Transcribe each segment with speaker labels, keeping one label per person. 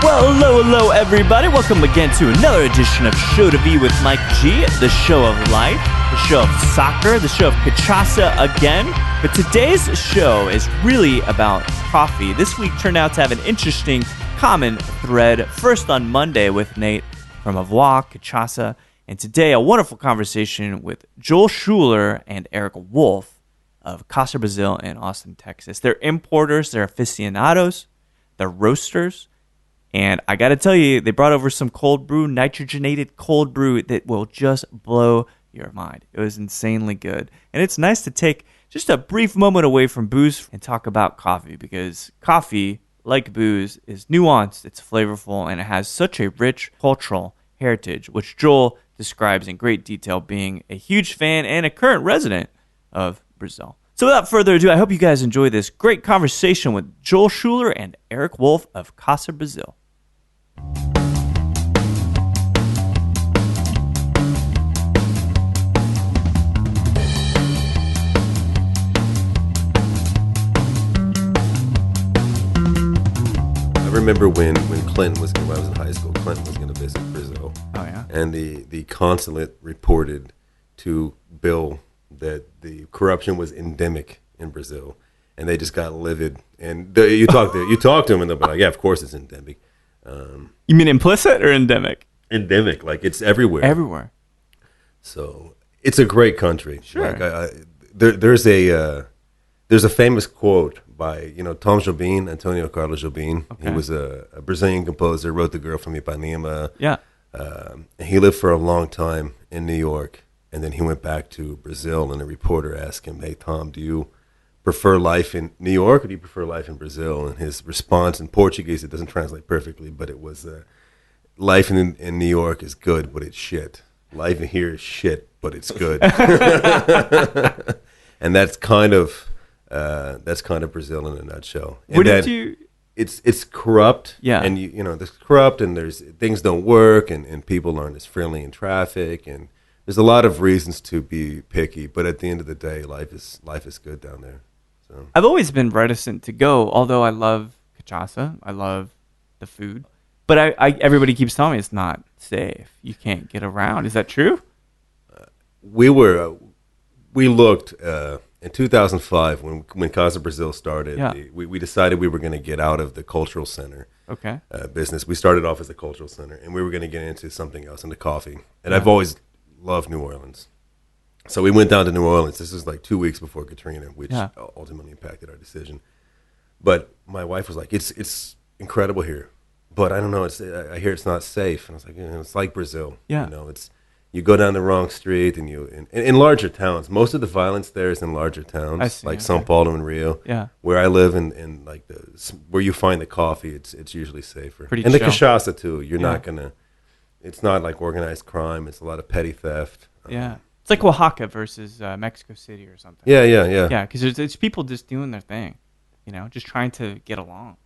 Speaker 1: Well, hello, everybody. Welcome again to another edition of Show to Be with Mike G, the show of life, the show of soccer, the show of cachaça again. But today's show is really about coffee. This week turned out to have an interesting common thread. First on Monday with Nate from Avoir, Cachaça, and today a wonderful conversation with Joel Shuler and Eric Wolf of Casa Brasil in Austin, Texas. They're importers, they're aficionados, they're roasters. And I got to tell you, they brought over some cold brew, nitrogenated cold brew that will just blow your mind. It was insanely good. And it's nice to take just a brief moment away from booze and talk about coffee, because coffee, like booze, is nuanced, it's flavorful, and it has such a rich cultural heritage, which Joel describes in great detail, being a huge fan and a current resident of Brazil. So without further ado, I hope you guys enjoy this great conversation with Joel Shuler and Eric Wolf of Casa Brasil.
Speaker 2: I remember when Clinton was, when I was in high school, Clinton was going to visit Brazil.
Speaker 1: Oh, yeah?
Speaker 2: And the consulate reported to Bill that the corruption was endemic in Brazil. And they just got livid. And you talk to them, and they'll be like, yeah, of course it's endemic.
Speaker 1: You mean implicit or endemic?
Speaker 2: Endemic, like it's everywhere.
Speaker 1: Everywhere.
Speaker 2: So it's a great country.
Speaker 1: Sure.
Speaker 2: Like, there's a famous quote by Tom Jobim, Antonio Carlos Jobim.
Speaker 1: Okay.
Speaker 2: He was a Brazilian composer, wrote The Girl from Ipanema.
Speaker 1: Yeah.
Speaker 2: He lived for a long time in New York, and then he went back to Brazil, and a reporter asked him, hey, Tom, do you prefer life in New York or do you prefer life in Brazil? And his response in Portuguese, it doesn't translate perfectly, but it was, life in New York is good, but it's shit. Life in here is shit, but it's good. And that's kind of Brazil in a nutshell. And it's corrupt.
Speaker 1: Yeah.
Speaker 2: And there's corrupt, and there's things don't work, and people aren't as friendly in traffic, and there's a lot of reasons to be picky, but at the end of the day, life is good down there. So
Speaker 1: I've always been reticent to go, although I love cachaça, I love the food, but everybody keeps telling me it's not safe. You can't get around. Is that true?
Speaker 2: We looked in 2005 when Casa Brasil started.
Speaker 1: Yeah.
Speaker 2: We decided we were going to get out of the cultural center business. We started off as a cultural center, and we were going to get into something else, into coffee. And I've always loved New Orleans. So we went down to New Orleans. This was like 2 weeks before Katrina, which ultimately impacted our decision. But my wife was like, it's incredible here, but I don't know. I hear it's not safe. And I was like, it's like Brazil.
Speaker 1: Yeah.
Speaker 2: You go down the wrong street, and in larger towns. Most of the violence there is in larger towns, like São Paulo and Rio.
Speaker 1: Yeah.
Speaker 2: Where I live, in like where you find the coffee, it's usually safer.
Speaker 1: Pretty
Speaker 2: and
Speaker 1: chill.
Speaker 2: The cachaça too. You're not gonna. It's not like organized crime. It's a lot of petty theft.
Speaker 1: Yeah. It's like Oaxaca versus Mexico City or something.
Speaker 2: Yeah.
Speaker 1: Yeah, because it's people just doing their thing, just trying to get along,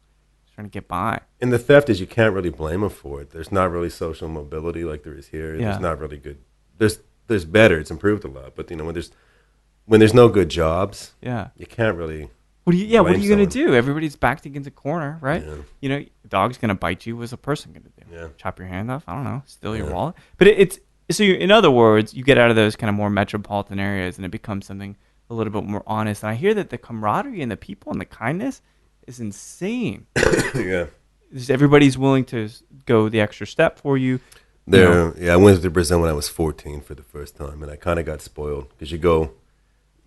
Speaker 1: just trying to get by.
Speaker 2: And the theft is, you can't really blame them for it. There's not really social mobility like there is here.
Speaker 1: Yeah.
Speaker 2: There's not really good. There's better. It's improved a lot. But when there's no good jobs, you can't really.
Speaker 1: What are you going to do? Everybody's backed against a corner, right?
Speaker 2: Yeah.
Speaker 1: The dog's going to bite you. What's a person going to do?
Speaker 2: Yeah.
Speaker 1: Chop your hand off? I don't know. Steal your wallet? But in other words, you get out of those kind of more metropolitan areas, and it becomes something a little bit more honest. And I hear that the camaraderie and the people and the kindness is insane.
Speaker 2: Yeah.
Speaker 1: Everybody's willing to go the extra step for you.
Speaker 2: I went to Brazil when I was 14 for the first time, and I kind of got spoiled, because you go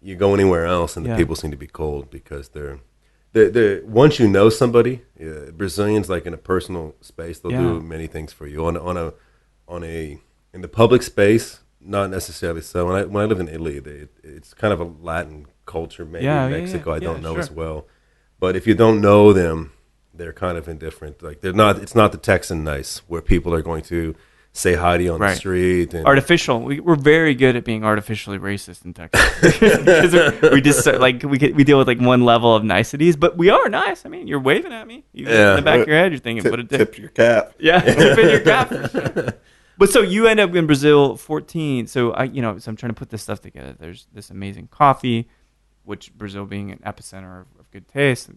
Speaker 2: anywhere else, and the people seem to be cold, because they're once you know somebody, Brazilians, like in a personal space, they'll do many things for you. In the public space, not necessarily so. When I lived in Italy, it's kind of a Latin culture, maybe in Mexico. I don't know as well, but if you don't know them, they're kind of indifferent. Like they're not. It's not the Texan nice, where people are going to say hi to you on the
Speaker 1: Right.
Speaker 2: street. And
Speaker 1: Artificial. We're very good at being artificially racist in Texas. Because we just we deal with like one level of niceties, but we are nice. I mean, you're waving at me. In the back of your head, you're thinking, "What a dick."
Speaker 3: Tip your cap.
Speaker 1: Yeah, tip in your cap. But so you end up in Brazil 14. So so I'm trying to put this stuff together. There's this amazing coffee, which Brazil being an epicenter of good taste,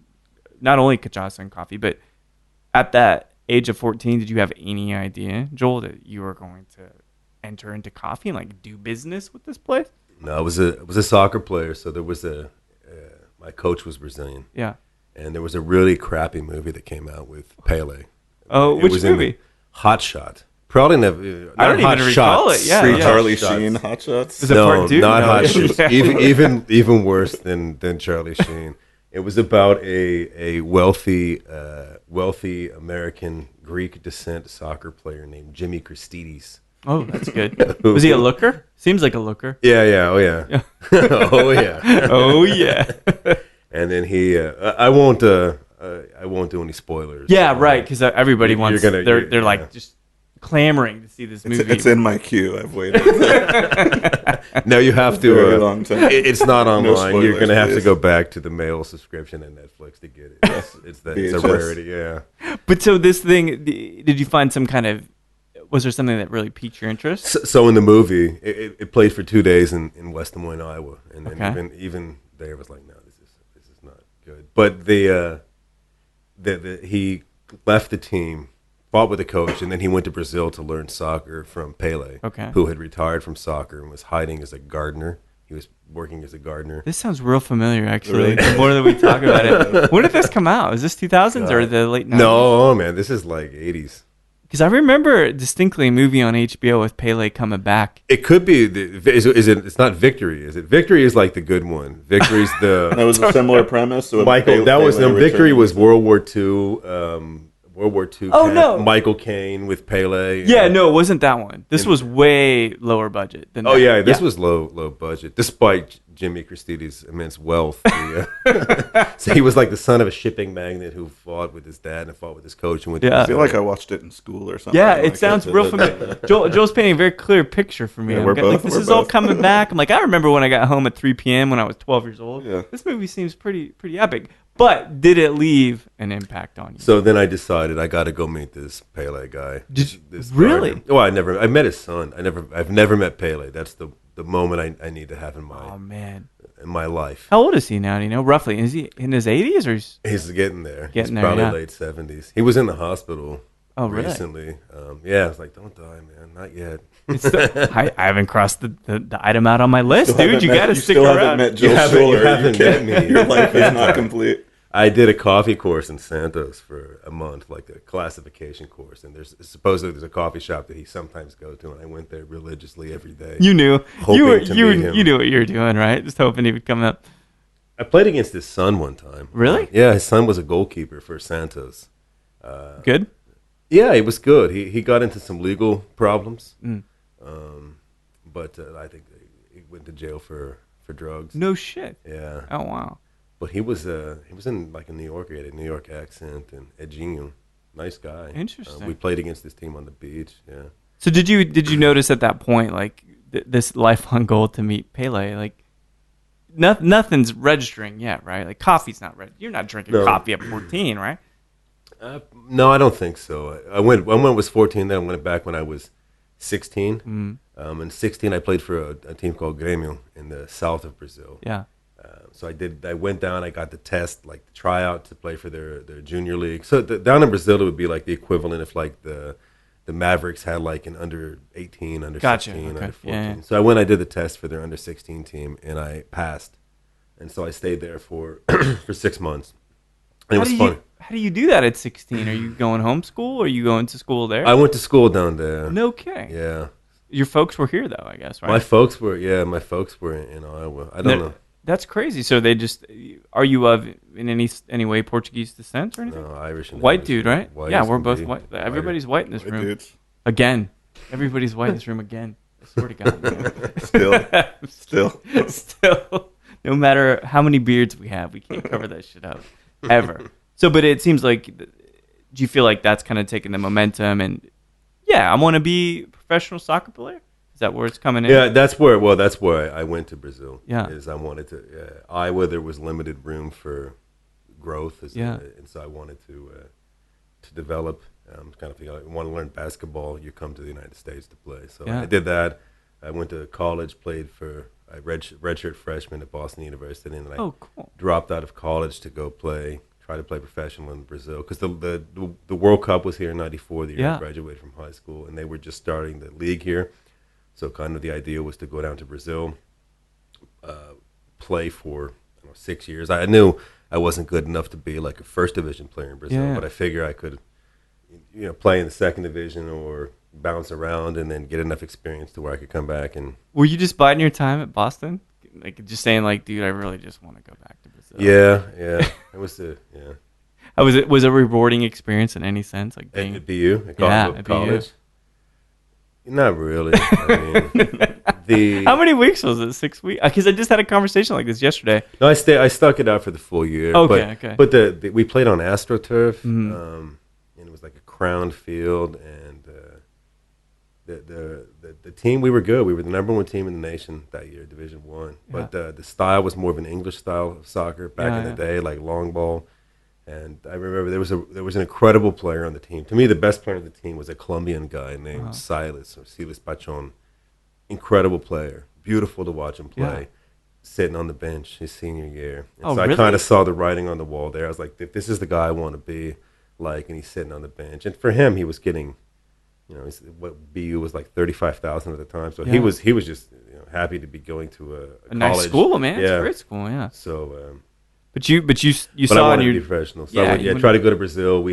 Speaker 1: not only cachaça and coffee, but at that age of 14, did you have any idea, Joel, that you were going to enter into coffee and like do business with this place?
Speaker 2: No, I was a soccer player, so there was my coach was Brazilian.
Speaker 1: Yeah.
Speaker 2: And there was a really crappy movie that came out with Pele.
Speaker 1: Oh,
Speaker 2: It
Speaker 1: which
Speaker 2: was
Speaker 1: movie?
Speaker 2: In Hot Shot. Probably never.
Speaker 1: I don't even recall it. Yeah,
Speaker 3: Free
Speaker 1: yeah.
Speaker 3: Charlie
Speaker 2: Shots.
Speaker 3: Sheen hot shots.
Speaker 1: Is it
Speaker 2: No,
Speaker 1: part two?
Speaker 2: not
Speaker 1: No.
Speaker 2: Hot Shots.
Speaker 1: Yeah.
Speaker 2: Even worse than Charlie Sheen. It was about a wealthy American Greek descent soccer player named Jimmy Christidis.
Speaker 1: Oh, that's good. Was he a looker? Seems like a looker.
Speaker 2: Yeah, oh yeah, oh yeah.
Speaker 1: Oh yeah.
Speaker 2: And then he, I won't do any spoilers.
Speaker 1: Yeah, right. Because everybody wants.
Speaker 2: You're gonna-
Speaker 1: They're like
Speaker 2: yeah.
Speaker 1: just clamoring to see this movie.
Speaker 3: It's in my queue. I've waited
Speaker 2: No, you have
Speaker 3: a
Speaker 2: to.
Speaker 3: very long time.
Speaker 2: It's not online. You're
Speaker 3: spoilers,
Speaker 2: gonna have to
Speaker 3: please.
Speaker 2: go back to the mail subscription and Netflix to get it. It's a
Speaker 3: VHS.
Speaker 2: rarity. Yeah.
Speaker 1: But so this thing, did you find some kind of? Was there something that really piqued your interest?
Speaker 2: So in the movie, it played for 2 days in West Des Moines, Iowa, and then
Speaker 1: Okay.
Speaker 2: even there was like, no, this is not good. But he left the team, fought with the coach, and then he went to Brazil to learn soccer from Pele,
Speaker 1: Okay.
Speaker 2: who had retired from soccer and was hiding as a gardener. He was working as a gardener.
Speaker 1: This sounds real familiar, actually.
Speaker 3: Really?
Speaker 1: The more that we talk about it. When did this come out? Is this 2000s or the late 90s?
Speaker 2: No, man, this is like 80s.
Speaker 1: Because I remember distinctly a movie on HBO with Pele coming back.
Speaker 2: It could be. Is it? It's not Victory. Is it? Victory is like the good one. Victory's
Speaker 3: That
Speaker 2: the
Speaker 3: was a similar premise. So
Speaker 2: Michael. That was
Speaker 3: Pele
Speaker 2: Victory
Speaker 3: returned.
Speaker 2: was World War II. World War II.
Speaker 1: Oh, no.
Speaker 2: Michael Caine with Pele.
Speaker 1: Yeah, no, it wasn't that one. This was way lower budget than
Speaker 2: Oh
Speaker 1: that.
Speaker 2: yeah, this was low budget, despite Jimmy Christidis' immense wealth. So he was like the son of a shipping magnate who fought with his dad and fought with his coach and went.
Speaker 1: Yeah.
Speaker 3: I feel like I watched it in school or something.
Speaker 1: Yeah,
Speaker 3: Like
Speaker 1: it sounds
Speaker 3: that.
Speaker 1: real familiar. Joel's painting a very clear picture for me.
Speaker 3: Yeah,
Speaker 1: I'm
Speaker 3: we're
Speaker 1: getting,
Speaker 3: both-
Speaker 1: this
Speaker 3: we're
Speaker 1: is all
Speaker 3: both.
Speaker 1: coming back. I'm like, I remember when I got home at 3 p.m. when I was 12 years old.
Speaker 3: Yeah.
Speaker 1: This movie seems pretty epic. But did it leave an impact on you?
Speaker 2: So then I decided I got to go meet this Pele guy. This
Speaker 1: really?
Speaker 2: gardener. Well, I met his son. I've never met Pele. That's the moment I need to have in
Speaker 1: Oh man,
Speaker 2: my life.
Speaker 1: how old is he now? Do you know roughly? Is he in his 80s or?
Speaker 2: He's getting there.
Speaker 1: Getting
Speaker 2: He's
Speaker 1: there,
Speaker 2: probably
Speaker 1: yeah.
Speaker 2: late 70s. He was in the hospital
Speaker 1: Oh, really?
Speaker 2: recently. Yeah, I was like, don't die, man. Not yet.
Speaker 1: I haven't crossed the item out on my list, dude. You got to stick
Speaker 3: still
Speaker 1: around.
Speaker 3: Haven't met Joe
Speaker 2: You haven't- you
Speaker 3: Shuler.
Speaker 2: haven't
Speaker 3: can't-
Speaker 2: met me.
Speaker 3: Your life is not complete.
Speaker 2: I did a coffee course in Santos for a month, like a classification course. And supposedly there's a coffee shop that he sometimes goes to, and I went there religiously every day.
Speaker 1: You knew.
Speaker 2: Hoping to meet him.
Speaker 1: You knew what you were doing, right? Just hoping he would come up.
Speaker 2: I played against his son one time.
Speaker 1: Really?
Speaker 2: Yeah, his son was a goalkeeper for Santos.
Speaker 1: Good.
Speaker 2: Yeah, he was good. He got into some legal problems,
Speaker 1: Mm.
Speaker 2: but I think he went to jail for drugs.
Speaker 1: No shit.
Speaker 2: Yeah,
Speaker 1: Oh wow.
Speaker 2: but he was in like a New Yorker. He had a New York accent and Edginho. Nice guy.
Speaker 1: Interesting.
Speaker 2: We played against this team on the beach. Yeah.
Speaker 1: So did you notice at that point like this lifelong goal to meet Pele? Like nothing's registering yet, right? Like coffee's not ready. You're not drinking
Speaker 2: No.
Speaker 1: coffee at 14, right?
Speaker 2: No, I don't think so. I went when I was 14. Then I went back when I was 16.
Speaker 1: Mm.
Speaker 2: In 16, I played for a team called Grêmio in the south of Brazil.
Speaker 1: Yeah.
Speaker 2: So I went down. I got the test, like the tryout to play for their junior league. So down in Brazil, it would be like the equivalent if like the Mavericks had like an under 18, under
Speaker 1: Gotcha,
Speaker 2: 16,
Speaker 1: okay,
Speaker 2: under 14.
Speaker 1: yeah.
Speaker 2: So I did the test for their under 16 team, and I passed. And so I stayed there for 6 months. And it was fun.
Speaker 1: How do you do that at 16? Are you going homeschool or are you going to school there?
Speaker 2: I went to school down there.
Speaker 1: No kidding.
Speaker 2: Yeah.
Speaker 1: Your folks were here though, I guess, right?
Speaker 2: My folks were in Iowa. I don't know.
Speaker 1: That's crazy. So they just are you of in any way Portuguese descent or anything?
Speaker 2: No, Irish. And
Speaker 1: White
Speaker 2: English.
Speaker 1: dude, right?
Speaker 2: White
Speaker 1: Yeah,
Speaker 2: as
Speaker 1: we're
Speaker 2: can
Speaker 1: both
Speaker 2: be.
Speaker 1: white. Everybody's white in this
Speaker 3: White
Speaker 1: room.
Speaker 3: dudes.
Speaker 1: Again. Everybody's white in this room again. I swear to God. man. Still. No matter how many beards we have, we can't cover that shit up. Ever. So, but it seems like, do you feel like that's kind of taking the momentum and I want to be a professional soccer player. Is that where it's coming in?
Speaker 2: Yeah, that's where I went to Brazil.
Speaker 1: Yeah.
Speaker 2: Is I wanted to Iowa, there was limited room for growth, and so I wanted to develop. Kind of, you want to learn basketball, you come to the United States to play. So I did that. I went to college, played for a redshirt freshman at Boston University, and then I dropped out of college to go try to play professional in Brazil, because the World Cup was here in '94, the year I graduated from high school, and they were just starting the league here. So kind of the idea was to go down to Brazil, play for 6 years. I knew I wasn't good enough to be like a first division player in Brazil, but I figure I could, play in the second division or bounce around and then get enough experience to where I could come back. And
Speaker 1: were you just biding your time at Boston, like just saying like, dude, I really just want to go back to Brazil?
Speaker 2: Yeah. It was
Speaker 1: How was it? Was it a rewarding experience in any sense? Like being
Speaker 2: at BU, at
Speaker 1: at
Speaker 2: college. BU. Not really. I mean,
Speaker 1: how many weeks was it? 6 weeks? Because I just had a conversation like this yesterday.
Speaker 2: No, I stuck it out for the full year.
Speaker 1: Okay.
Speaker 2: But we played on AstroTurf, and it was like a crowned field, and the team, we were good. We were the number one team in the nation that year, Division I. But the style was more of an English style of soccer back in the day, like long ball. And I remember there was an incredible player on the team. To me, the best player on the team was a Colombian guy named Silas Pachon. Incredible player, beautiful to watch him play. Sitting on the bench his senior year. And so really? I kind of saw the writing on the wall there. I was like, this is the guy I want to be like, and he's sitting on the bench. And for him, he was getting, what BU was like 35,000 at the time. So he was just happy to be going to a college.
Speaker 1: Nice school, man. It's a great school, yeah.
Speaker 2: So.
Speaker 1: But you
Speaker 2: But
Speaker 1: saw
Speaker 2: I wanted to be professional. So I tried to go to Brazil.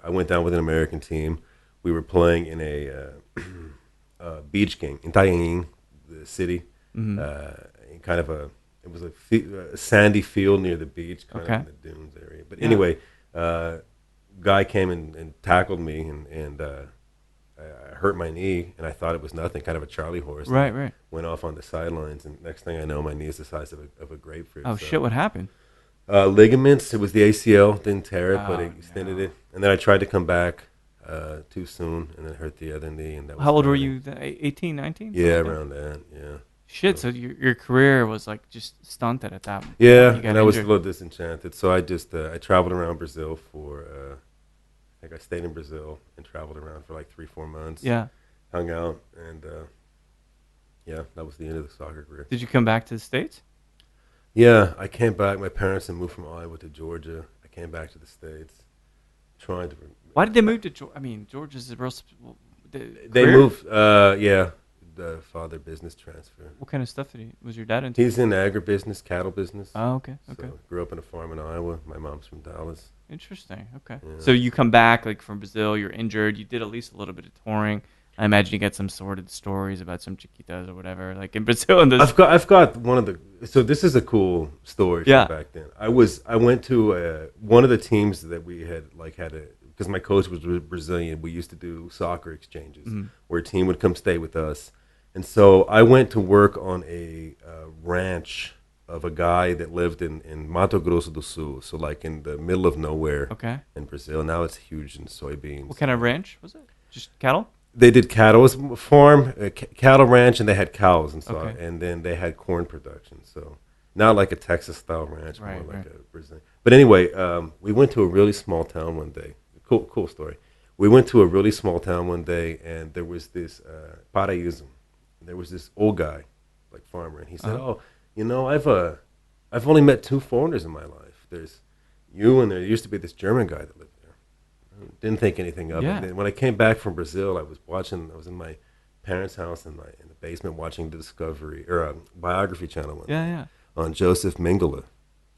Speaker 2: I went down with an American team. We were playing in a beach game in Itaim, the city. In kind of it was a sandy field near the beach, kind of in the dunes area. But anyway, guy came and tackled me, and I hurt my knee, and I thought it was nothing, kind of a Charlie horse.
Speaker 1: Right.
Speaker 2: Went off on the sidelines, and next thing I know, my knee is the size of a grapefruit.
Speaker 1: Oh, shit, what happened?
Speaker 2: Ligaments. It was the ACL. Didn't tear it, but it extended it. And then I tried to come back too soon, and then hurt the other knee. And that was
Speaker 1: how old were you? 18, 19?
Speaker 2: Yeah, around that. Yeah.
Speaker 1: Shit. So your career was like just stunted at that point.
Speaker 2: Yeah, and I was a little disenchanted. So I just I traveled around Brazil for. I think I stayed in Brazil and traveled around for like 3-4 months. Yeah. Hung out, and that was the end of the soccer career.
Speaker 1: Did you come back to the States?
Speaker 2: Yeah, I came back. My parents had moved from Iowa to Georgia. I came back to the States, trying to.
Speaker 1: Why did they move to Georgia? I mean, Georgia's a real.
Speaker 2: They moved. The father business transfer.
Speaker 1: What kind of stuff was your dad into?
Speaker 2: He's in agribusiness, cattle business.
Speaker 1: Oh, okay.
Speaker 2: So grew up on a farm in Iowa. My mom's from Dallas.
Speaker 1: Interesting. Okay. Yeah. So you come back like from Brazil. You're injured. You did at least a little bit of touring. I imagine you get some sordid stories about some chiquitas or whatever, like in Brazil. And
Speaker 2: I've got one of the. So this is a cool story from back then. I went to one of the teams that we had because my coach was Brazilian. We used to do soccer exchanges where a team would come stay with us, and so I went to work on a ranch of a guy that lived in Mato Grosso do Sul, so like in the middle of nowhere.
Speaker 1: Okay.
Speaker 2: In Brazil. Now it's huge in soybeans.
Speaker 1: What kind of ranch was it? Just cattle?
Speaker 2: They did cattle. It was a farm, a cattle ranch, and they had cows and so and then they had corn production. So not like a Texas style ranch, more like a Brazilian. But anyway, we went to a really small town one day. Cool story. We went to a really small town one day, and there was this paraíso. There was this old guy, like farmer, and he said, I've only met 2 foreigners in my life. There's you, and there used to be this German guy that lived there. Didn't think anything of it. And when I came back from Brazil, I was in my parents' house in the basement watching the Discovery or Biography Channel one on Joseph Mengele.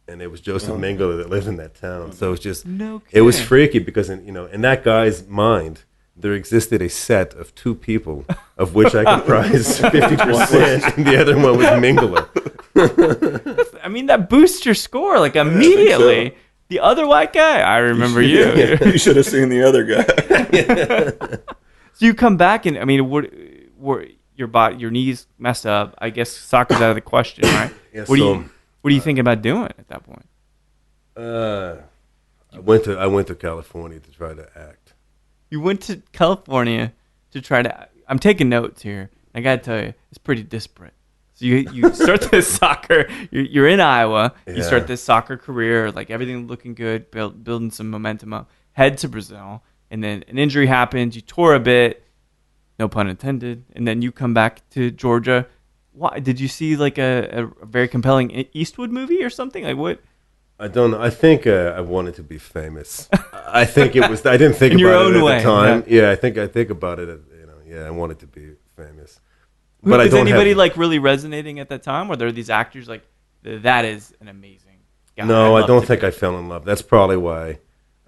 Speaker 2: And it was Joseph Mengele that lived in that town. So it's just it was freaky because in that guy's mind there existed a set of 2 people of which I comprised 50% and the other one was Mengele.
Speaker 1: I mean, that boosts your score like immediately. So. The other white guy, I remember you.
Speaker 3: You should have seen the other guy.
Speaker 1: So you come back and, I mean, your knees messed up. I guess soccer's out of the question, right? What are you thinking about doing at that point?
Speaker 2: I went to California to try to act.
Speaker 1: You went to California to try to. I'm taking notes here. I gotta tell you, it's pretty disparate. So you start this soccer. You're in Iowa. You start this soccer career, like everything looking good, building some momentum up. Head to Brazil, and then an injury happens. You tour a bit, no pun intended, and then you come back to Georgia. Why did you see like a very compelling Eastwood movie or something? Like what?
Speaker 2: I don't know. I think I wanted to be famous. I think it was. I didn't think
Speaker 1: in
Speaker 2: about
Speaker 1: your
Speaker 2: it
Speaker 1: own
Speaker 2: at
Speaker 1: way,
Speaker 2: the time. Yeah, I think about it. I wanted to be famous.
Speaker 1: But is anybody like really resonating at that time? Or there are these actors like that is an amazing guy?
Speaker 2: No, I don't think I fell in love. That's probably why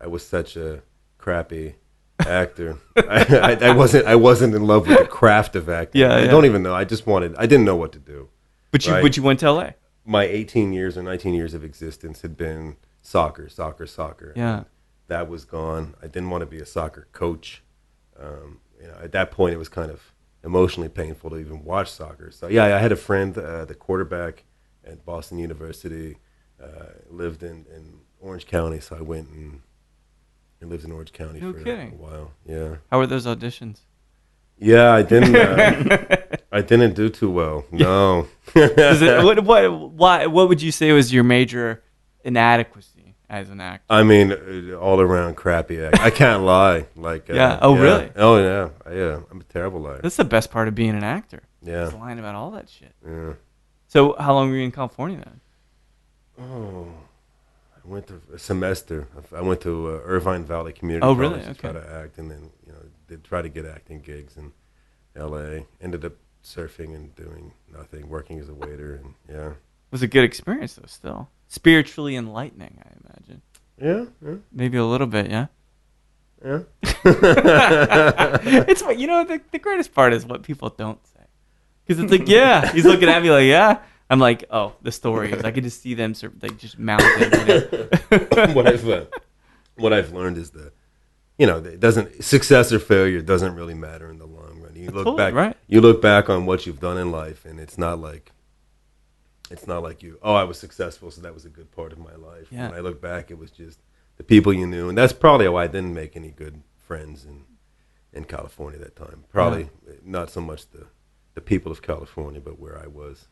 Speaker 2: I was such a crappy actor. I wasn't in love with the craft of acting. I don't even know. I didn't know what to do.
Speaker 1: But you went to LA.
Speaker 2: My 18 years or 19 years of existence had been soccer.
Speaker 1: Yeah.
Speaker 2: And that was gone. I didn't want to be a soccer coach. At that point, it was kind of emotionally painful to even watch soccer. So, I had a friend, the quarterback at Boston University, lived in Orange County. So I went and lived in Orange County for a while. Yeah.
Speaker 1: How were those auditions?
Speaker 2: Yeah, I didn't. I didn't do too well. No.
Speaker 1: What would you say was your major inadequacy as an actor?
Speaker 2: I mean, all around crappy act. I can't lie. Like.
Speaker 1: Really?
Speaker 2: Oh yeah. Yeah. I'm a terrible liar.
Speaker 1: That's the best part of being an actor.
Speaker 2: Yeah.
Speaker 1: Just lying about all that shit.
Speaker 2: Yeah.
Speaker 1: So how long were you in California then?
Speaker 2: Oh, I went to a semester. I went to Irvine Valley Community
Speaker 1: College
Speaker 2: to try to act, and then did try to get acting gigs in L.A. Ended up surfing and doing nothing, working as a waiter, and
Speaker 1: It was a good experience though. Still spiritually enlightening, I imagine.
Speaker 2: Yeah.
Speaker 1: Maybe a little bit, yeah.
Speaker 2: Yeah.
Speaker 1: It's what the greatest part is what people don't say, because it's like, yeah, he's looking at me like, yeah. I'm like, oh, the stories. I could just see them sort of like just mounting.
Speaker 2: What I've learned is that it doesn't, success or failure doesn't really matter in the long run. You look back,
Speaker 1: right?
Speaker 2: You look back on what you've done in life, and it's not like I was successful, so that was a good part of my life.
Speaker 1: Yeah.
Speaker 2: When I look back, it was just the people you knew, and that's probably why I didn't make any good friends in California at that time. Probably not so much the people of California, but where I was.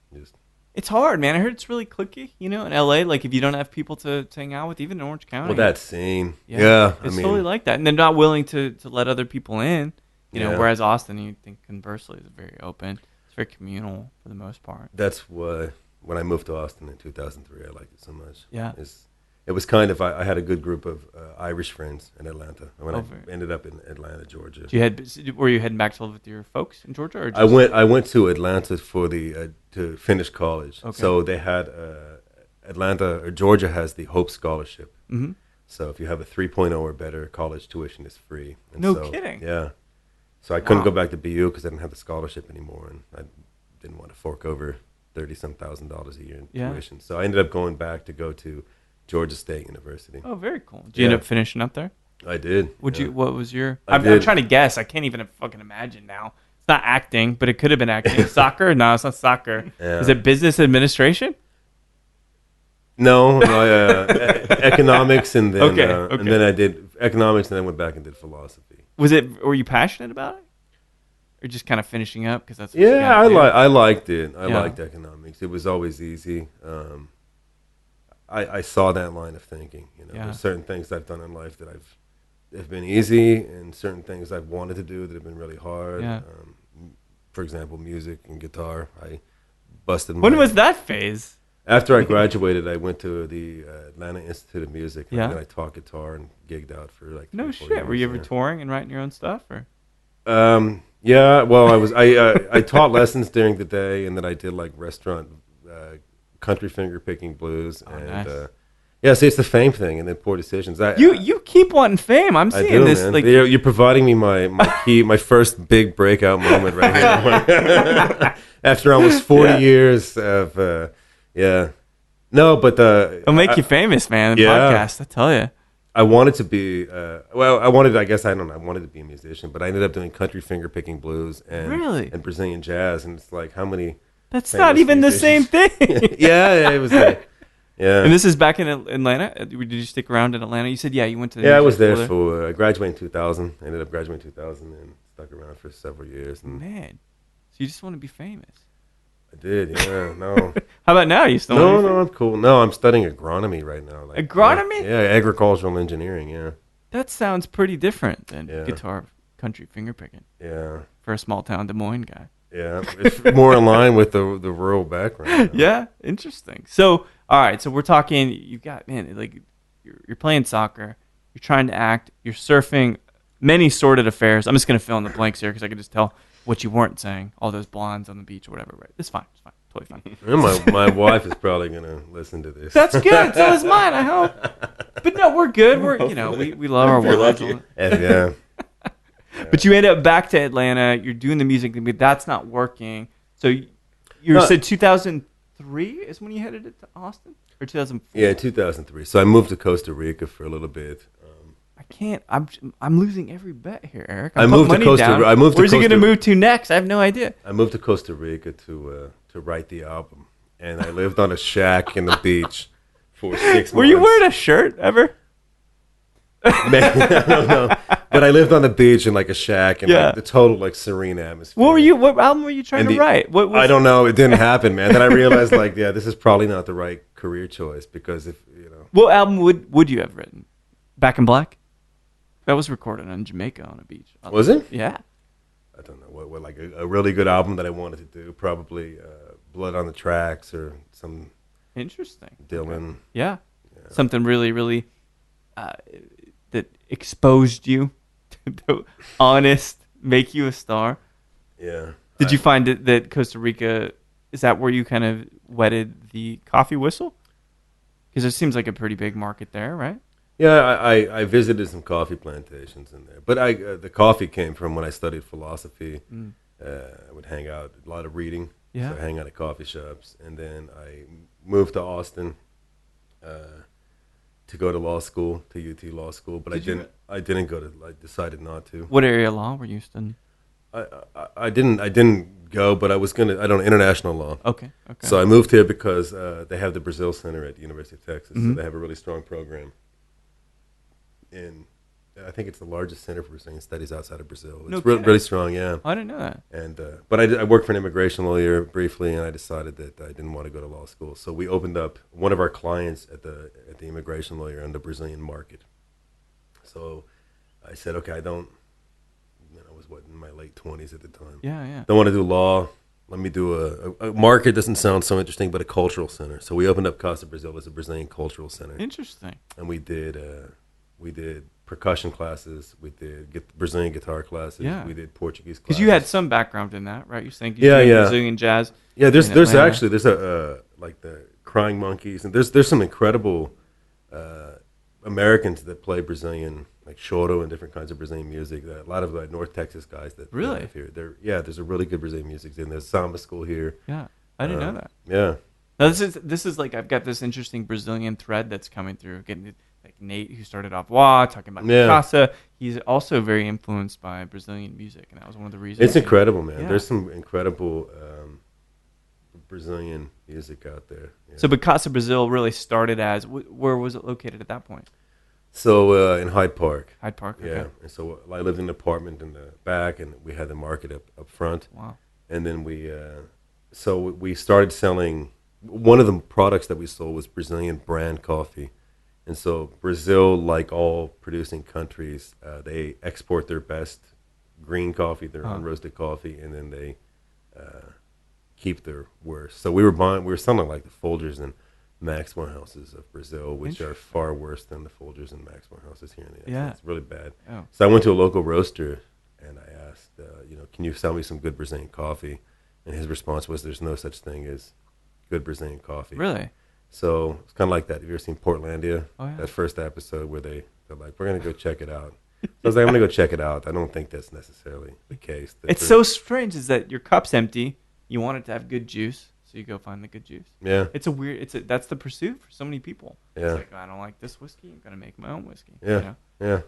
Speaker 1: It's hard, man. I heard it's really cliquey, in LA. Like if you don't have people to hang out with, even in Orange County.
Speaker 2: Well, that scene, it's
Speaker 1: totally like that, and they're not willing to let other people in. Whereas Austin, you think conversely, is very open. It's very communal for the most part.
Speaker 2: That's why when I moved to Austin in 2003, I liked it so much.
Speaker 1: Yeah.
Speaker 2: It was kind of, I had a good group of Irish friends in Atlanta. When I ended up in Atlanta, Georgia.
Speaker 1: Were you heading back to live with your folks in Georgia? Or just?
Speaker 2: I went to Atlanta for to finish college. Okay. So they had Georgia has the Hope Scholarship.
Speaker 1: Mm-hmm.
Speaker 2: So if you have a 3.0 or better, college tuition is free. And
Speaker 1: kidding.
Speaker 2: Yeah. So I couldn't go back to BU because I didn't have the scholarship anymore, and I didn't want to fork over $30,000 a year in tuition. So I ended up going back to go to Georgia State University.
Speaker 1: Oh, very cool. Did you end up finishing up there?
Speaker 2: I did.
Speaker 1: What was your? I'm trying to guess. I can't even fucking imagine now. It's not acting, but it could have been acting. Soccer? No, it's not soccer.
Speaker 2: Yeah.
Speaker 1: Is it business administration?
Speaker 2: No, economics, and then
Speaker 1: okay.
Speaker 2: And then I did economics, and then went back and did philosophy.
Speaker 1: Were you passionate about it, or just kind of finishing up because that's what
Speaker 2: I liked it. I liked economics. It was always easy. I saw that line of thinking. There's certain things I've done in life that have been easy, and certain things I've wanted to do that have been really hard.
Speaker 1: Yeah.
Speaker 2: For example, music and guitar. I busted.
Speaker 1: When was that phase?
Speaker 2: After I graduated, I went to the Atlanta Institute of Music.
Speaker 1: Yeah.
Speaker 2: And I taught guitar and gigged out for like
Speaker 1: 3-4
Speaker 2: shit.
Speaker 1: Years. Were you ever touring and writing your own stuff, or?
Speaker 2: Yeah. Well, I taught lessons during the day, and then I did like restaurant country finger picking blues, and
Speaker 1: nice.
Speaker 2: See, it's the fame thing, and then poor decisions.
Speaker 1: You keep wanting fame. I'm seeing this.
Speaker 2: Man.
Speaker 1: Like
Speaker 2: you're providing me my first big breakout moment right here. After almost 40 years of no, but
Speaker 1: it'll make you famous, man. Podcast, I tell you.
Speaker 2: I wanted to be I wanted to be a musician, but I ended up doing country finger picking blues and Brazilian jazz, and it's like how many.
Speaker 1: That's not even musicians. The same thing.
Speaker 2: Yeah, it was.
Speaker 1: And this is back in Atlanta. Did you stick around in Atlanta? You said you went to.
Speaker 2: I was there I graduated in 2000. I ended up graduating in 2000 and stuck around for several years. And
Speaker 1: Man, so you just want to be famous.
Speaker 2: I did, yeah. No.
Speaker 1: How about now? You still
Speaker 2: No,
Speaker 1: want to be
Speaker 2: no, I'm cool. No, I'm studying agronomy right now. Like,
Speaker 1: Agronomy?
Speaker 2: Yeah, agricultural engineering, yeah.
Speaker 1: That sounds pretty different than
Speaker 2: Yeah.
Speaker 1: guitar country finger picking
Speaker 2: Yeah.
Speaker 1: for a small town Des Moines guy.
Speaker 2: Yeah. It's more in line with the rural background.
Speaker 1: Yeah, interesting. So, all right, so we're talking. You got like you're playing soccer, you're trying to act, you're surfing, many sordid affairs. I'm just gonna fill in the blanks here because I could just tell what you weren't saying. All those blondes on the beach or whatever. Right? It's fine. It's fine. Totally fine.
Speaker 2: And my wife is probably gonna listen to this.
Speaker 1: That's good. So is mine. I hope. But no, we're good. We're we love our
Speaker 3: You're
Speaker 1: wives.
Speaker 3: lucky.
Speaker 2: Yeah.
Speaker 1: But you end up back to Atlanta. You're doing the music thing, but that's not working. So you said 2003 is when you headed to Austin, or 2004?
Speaker 2: Yeah, 2003. So I moved to Costa Rica for a little bit.
Speaker 1: I can't. I'm losing every bet here, Eric.
Speaker 2: I moved to Costa Rica.
Speaker 1: Where's he going to move to next? I have no idea.
Speaker 2: I moved to Costa Rica to write the album, and I lived on a shack in the beach for 6 months.
Speaker 1: Were you wearing a shirt ever?
Speaker 2: Man, I don't know. But I lived on the beach in like a shack and like the total like serene atmosphere.
Speaker 1: What album were you trying to write?
Speaker 2: I don't know. It didn't happen, man. Then I realized like, yeah, this is probably not the right career choice because if
Speaker 1: What album would you have written? Back in Black? That was recorded on Jamaica on a beach.
Speaker 2: Was it?
Speaker 1: Yeah.
Speaker 2: I don't know what like a really good album that I wanted to do. Probably Blood on the Tracks or some
Speaker 1: Interesting.
Speaker 2: Dylan.
Speaker 1: Okay. Yeah. Something really, really that exposed you to honest, make you a star.
Speaker 2: Yeah.
Speaker 1: Did you find that Costa Rica, is that where you kind of wetted the coffee whistle? Because it seems like a pretty big market there, right?
Speaker 2: Yeah, I visited some coffee plantations in there, but the coffee came from when I studied philosophy. I would hang out, a lot of reading.
Speaker 1: Yeah.
Speaker 2: So I hang out at coffee shops, and then I moved to Austin to go to law school, to UT Law School, but I didn't go to. I decided not to.
Speaker 1: What area of law were you studying?
Speaker 2: I didn't go, but I was gonna. I don't know, international law.
Speaker 1: Okay.
Speaker 2: So I moved here because they have the Brazil Center at the University of Texas, so they have a really strong program. And I think it's the largest center for Brazilian studies outside of Brazil. It's really strong, yeah.
Speaker 1: I didn't know that.
Speaker 2: And but I worked for an immigration lawyer briefly, and I decided that I didn't want to go to law school. So we opened up one of our clients at the immigration lawyer on the Brazilian market. So I said, okay, I was in my late 20s at the time.
Speaker 1: Yeah.
Speaker 2: Don't want to do law. Let me do a market. Doesn't sound so interesting, but a cultural center. So we opened up Casa Brasil as a Brazilian cultural center.
Speaker 1: Interesting.
Speaker 2: And we did percussion classes. We did Brazilian guitar classes.
Speaker 1: Yeah.
Speaker 2: We did Portuguese classes.
Speaker 1: Because you had some background in that, right? You're saying Brazilian jazz.
Speaker 2: Yeah, there's a like the Crying Monkeys, and there's some incredible Americans that play Brazilian, like choro and different kinds of Brazilian music. A lot of like North Texas guys that
Speaker 1: really
Speaker 2: live here. There's a really good Brazilian music scene. There's samba school here.
Speaker 1: Yeah, I didn't know that.
Speaker 2: Yeah.
Speaker 1: Now this is like I've got this interesting Brazilian thread that's coming through. Getting like Nate, who started off talking about Casa. He's also very influenced by Brazilian music, and that was one of the reasons.
Speaker 2: It's incredible, man.
Speaker 1: Yeah.
Speaker 2: There's some incredible Brazilian music out there. Yeah.
Speaker 1: So, but Casa Brasil really started as where was it located at that point?
Speaker 2: So in Hyde Park.
Speaker 1: Hyde Park. Okay.
Speaker 2: Yeah, and so I lived in an apartment in the back, and we had the market up front.
Speaker 1: Wow.
Speaker 2: And then we started selling. One of the products that we sold was Brazilian brand coffee. And so Brazil, like all producing countries, they export their best green coffee, their unroasted coffee, and then they keep their worst. So we were selling like the Folgers and Max Warehouses of Brazil, which are far worse than the Folgers and Max Warehouses here in the United States. It's really bad.
Speaker 1: Oh.
Speaker 2: So I went to a local roaster and I asked, can you sell me some good Brazilian coffee? And his response was, there's no such thing as good Brazilian coffee.
Speaker 1: Really?
Speaker 2: So it's kind of like that. Have you ever seen Portlandia?
Speaker 1: Oh, yeah.
Speaker 2: That first episode where they're like, we're going to go check it out. So I was like, I'm going to go check it out. I don't think that's necessarily the case.
Speaker 1: It's so strange is that your cup's empty. You want it to have good juice, so you go find the good juice.
Speaker 2: Yeah.
Speaker 1: That's the pursuit for so many people.
Speaker 2: Yeah.
Speaker 1: It's like, I don't like this whiskey. I'm going to make my own whiskey.
Speaker 2: Yeah.
Speaker 1: You know?
Speaker 2: Yeah.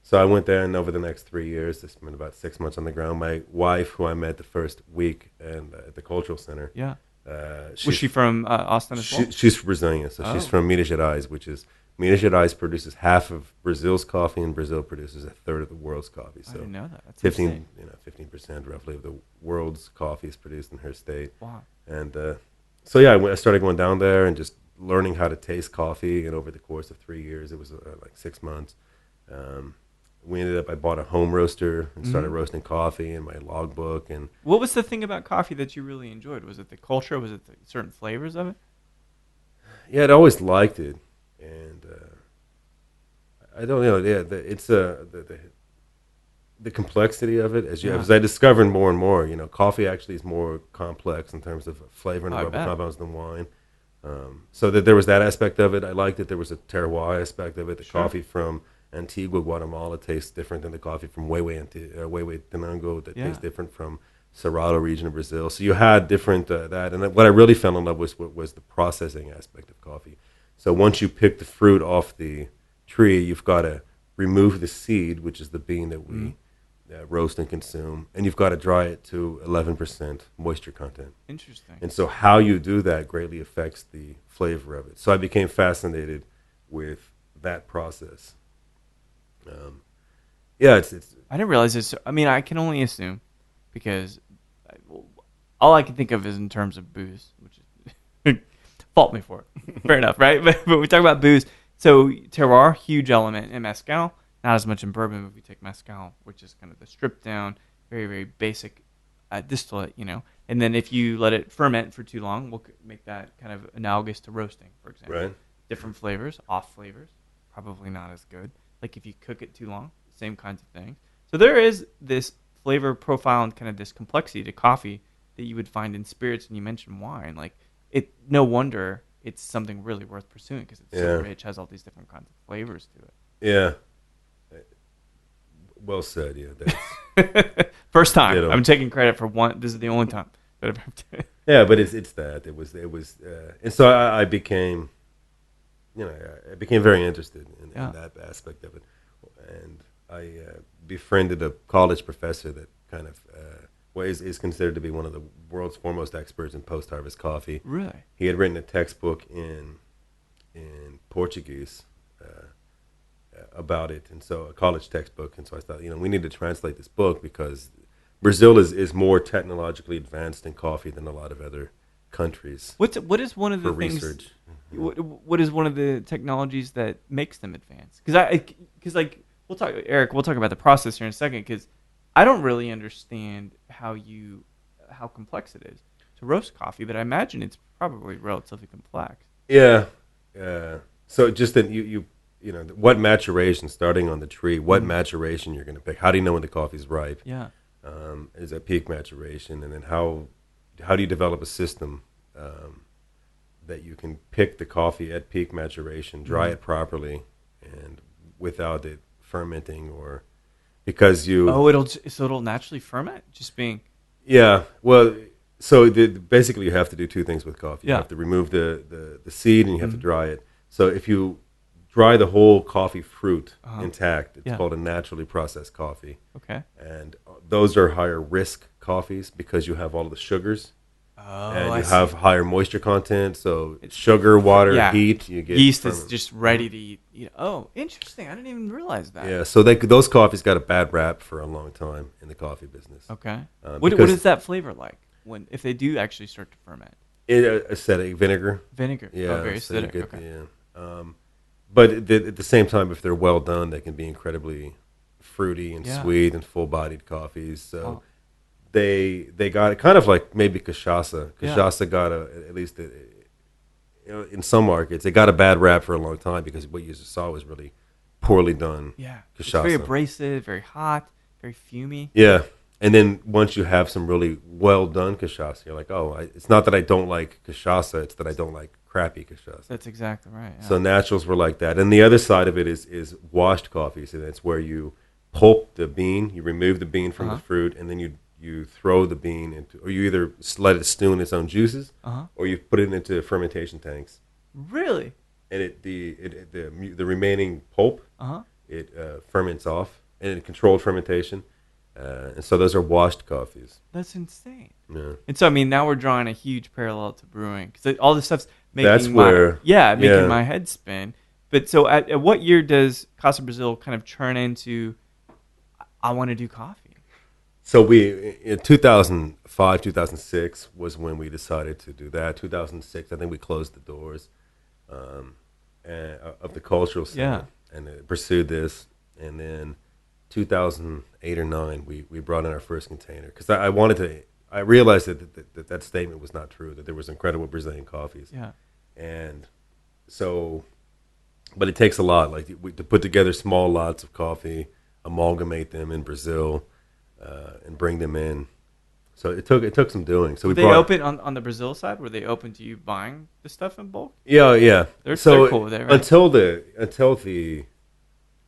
Speaker 2: So I went there, and over the next 3 years, I spent about 6 months on the ground. My wife, who I met the first week at the cultural center.
Speaker 1: Yeah. Was she from Austin as well?
Speaker 2: She's Brazilian, so she's from Minas Gerais, which is Minas Gerais produces half of Brazil's coffee, and Brazil produces a third of the world's coffee. So
Speaker 1: I didn't know that. That's
Speaker 2: 15% roughly of the world's coffee is produced in her state.
Speaker 1: Wow.
Speaker 2: And so yeah, I started going down there and just learning how to taste coffee. And over the course of 3 years, it was like 6 months. I bought a home roaster and started roasting coffee in my logbook. And
Speaker 1: what was the thing about coffee that you really enjoyed? Was it the culture? Was it the certain flavors of it?
Speaker 2: Yeah, I'd always liked it, and I don't know. Yeah, it's the complexity of it. As I discovered more and more, coffee actually is more complex in terms of flavor and aroma compounds than wine. So that there was that aspect of it. I liked it. There was a terroir aspect of it. The coffee from Antigua, Guatemala tastes different than the coffee from Huehuetenango that tastes different from Cerrado region of Brazil. So you had different that. And what I really fell in love with was the processing aspect of coffee. So once you pick the fruit off the tree, you've got to remove the seed, which is the bean that we roast and consume, and you've got to dry it to 11% moisture content. Interesting. And so how you do that greatly affects the flavor of it. So I became fascinated with that process. It's
Speaker 1: I didn't realize this. I mean, I can only assume because all I can think of is in terms of booze, which is fault me for it. Fair enough, right? But we talk about booze. So terroir, huge element in mezcal. Not as much in bourbon, but we take mezcal, which is kind of the stripped down, very, very basic distillate, And then if you let it ferment for too long, we'll make that kind of analogous to roasting, for example.
Speaker 2: Right.
Speaker 1: Different flavors, off flavors, probably not as good. Like if you cook it too long, same kinds of things. So there is this flavor profile and kind of this complexity to coffee that you would find in spirits, and you mentioned wine. Like no wonder it's something really worth pursuing because it's so rich, has all these different kinds of flavors to it.
Speaker 2: Yeah. Well said. Yeah.
Speaker 1: First time. I'm taking credit for one. This is the only time. But
Speaker 2: it's that. It was, and so I became, I became very interested in that aspect of it, and I befriended a college professor that kind of is considered to be one of the world's foremost experts in post-harvest coffee.
Speaker 1: Really?
Speaker 2: He had written a textbook in Portuguese about it, and so a college textbook. And so I thought, we need to translate this book because Brazil is more technologically advanced in coffee than a lot of other countries.
Speaker 1: What is one of the things?
Speaker 2: Research.
Speaker 1: What is one of the technologies that makes them advanced? Because we'll talk, Eric. We'll talk about the process here in a second. Because I don't really understand how complex it is to roast coffee, but I imagine it's probably relatively complex.
Speaker 2: Yeah. So just that what maturation, starting on the tree, what maturation you're going to pick. How do you know when the coffee's ripe?
Speaker 1: Yeah.
Speaker 2: Is at peak maturation, and then how do you develop a system that you can pick the coffee at peak maturation, dry it properly, and without it fermenting, or because
Speaker 1: it'll naturally ferment, just being.
Speaker 2: Yeah. Well, so basically you have to do two things with coffee. You have to remove the seed, and you have to dry it. So if you dry the whole coffee fruit intact, it's called a naturally processed coffee.
Speaker 1: Okay.
Speaker 2: And those are higher risk coffees because you have all of the sugars. And you have higher moisture content, so it's sugar, water, heat. You get
Speaker 1: yeast is just ready to eat. Oh, interesting! I didn't even realize that.
Speaker 2: Yeah, so those coffees got a bad rap for a long time in the coffee business.
Speaker 1: Okay, what is that flavor like if they do actually start to ferment?
Speaker 2: Acidic vinegar.
Speaker 1: Vinegar.
Speaker 2: Yeah,
Speaker 1: very acidic.
Speaker 2: So but at the same time, if they're well done, they can be incredibly fruity and sweet and full-bodied coffees. So. They got it kind of like maybe cachaça. Cachaça got at least in some markets, it got a bad rap for a long time because what you saw was really poorly done.
Speaker 1: Yeah,
Speaker 2: cachaça.
Speaker 1: It's very abrasive, very hot, very fumey.
Speaker 2: Yeah, and then once you have some really well done cachaça, you're like, it's not that I don't like cachaça, it's that I don't like crappy cachaça.
Speaker 1: That's exactly right. Yeah.
Speaker 2: So naturals were like that, and the other side of it is washed coffees, and it's where you pulp the bean, you remove the bean from the fruit, and then you throw the bean into, or you either let it stew in its own juices, or you put it into fermentation tanks.
Speaker 1: Really?
Speaker 2: And the remaining pulp, it ferments off, and in controlled fermentation. And so those are washed coffees.
Speaker 1: That's insane.
Speaker 2: Yeah.
Speaker 1: And so, I mean, now we're drawing a huge parallel to brewing because all this stuff's making
Speaker 2: my head spin.
Speaker 1: But so at what year does Casa Brasil kind of turn into, I want to do coffee?
Speaker 2: So we, in 2005, 2006 was when we decided to do that. 2006, I think we closed the doors of the cultural center and pursued this. And then 2008 or 9, we brought in our first container because I wanted to. I realized that statement was not true. That there was incredible Brazilian coffees.
Speaker 1: Yeah.
Speaker 2: And so, but it takes a lot, like to put together small lots of coffee, amalgamate them in Brazil, and bring them in. So it took some doing. So
Speaker 1: Were they open on the Brazil side? Were they open to you buying the stuff in bulk?
Speaker 2: Yeah.
Speaker 1: They're cool with it, right?
Speaker 2: Until the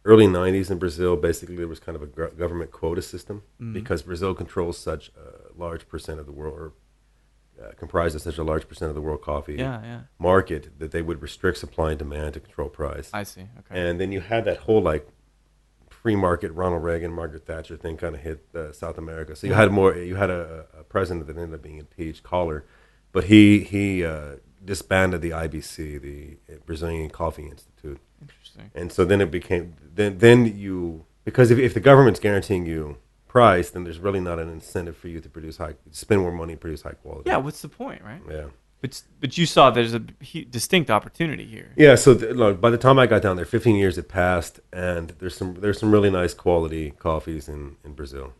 Speaker 2: early 90s in Brazil, basically there was kind of a government quota system because Brazil controls such a large percent of the world, or comprises such a large percent of the world coffee market, that they would restrict supply and demand to control price.
Speaker 1: I see. Okay.
Speaker 2: And then you had that whole like free market Ronald Reagan, Margaret Thatcher thing kind of hit South America. So you had a president that ended up being impeached, Collor, but he disbanded the IBC, the Brazilian Coffee Institute.
Speaker 1: Interesting.
Speaker 2: And so then it became then you, because if the government's guaranteeing you price, then there's really not an incentive for you to spend more money and produce high quality.
Speaker 1: Yeah, what's the point, right?
Speaker 2: Yeah.
Speaker 1: But you saw there's a distinct opportunity here.
Speaker 2: Yeah, so look, by the time I got down there, 15 years had passed, and there's some really nice quality coffees in Brazil.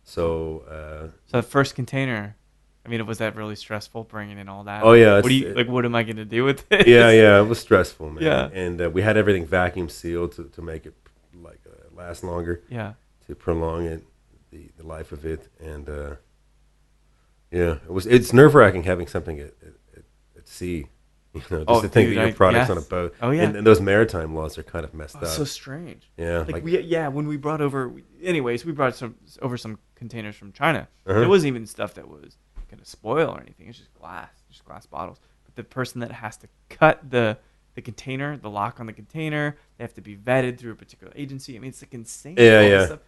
Speaker 2: So
Speaker 1: the first container, I mean, was that really stressful bringing in all that?
Speaker 2: Oh yeah.
Speaker 1: What am I going to do with this?
Speaker 2: Yeah, it was stressful, man.
Speaker 1: Yeah.
Speaker 2: And we had everything vacuum sealed to make it like last longer.
Speaker 1: Yeah.
Speaker 2: To prolong it, the life of it, and it's nerve-wracking having something at sea, to think that your product's on a boat.
Speaker 1: Oh yeah,
Speaker 2: and those maritime laws are kind of messed up.
Speaker 1: So strange.
Speaker 2: Yeah,
Speaker 1: when we brought over, we brought over some containers from China. It wasn't even stuff that was gonna spoil or anything. It's just glass bottles. But the person that has to cut the container, the lock on the container, they have to be vetted through a particular agency. I mean, it's like insane.
Speaker 2: Yeah.
Speaker 1: Stuff.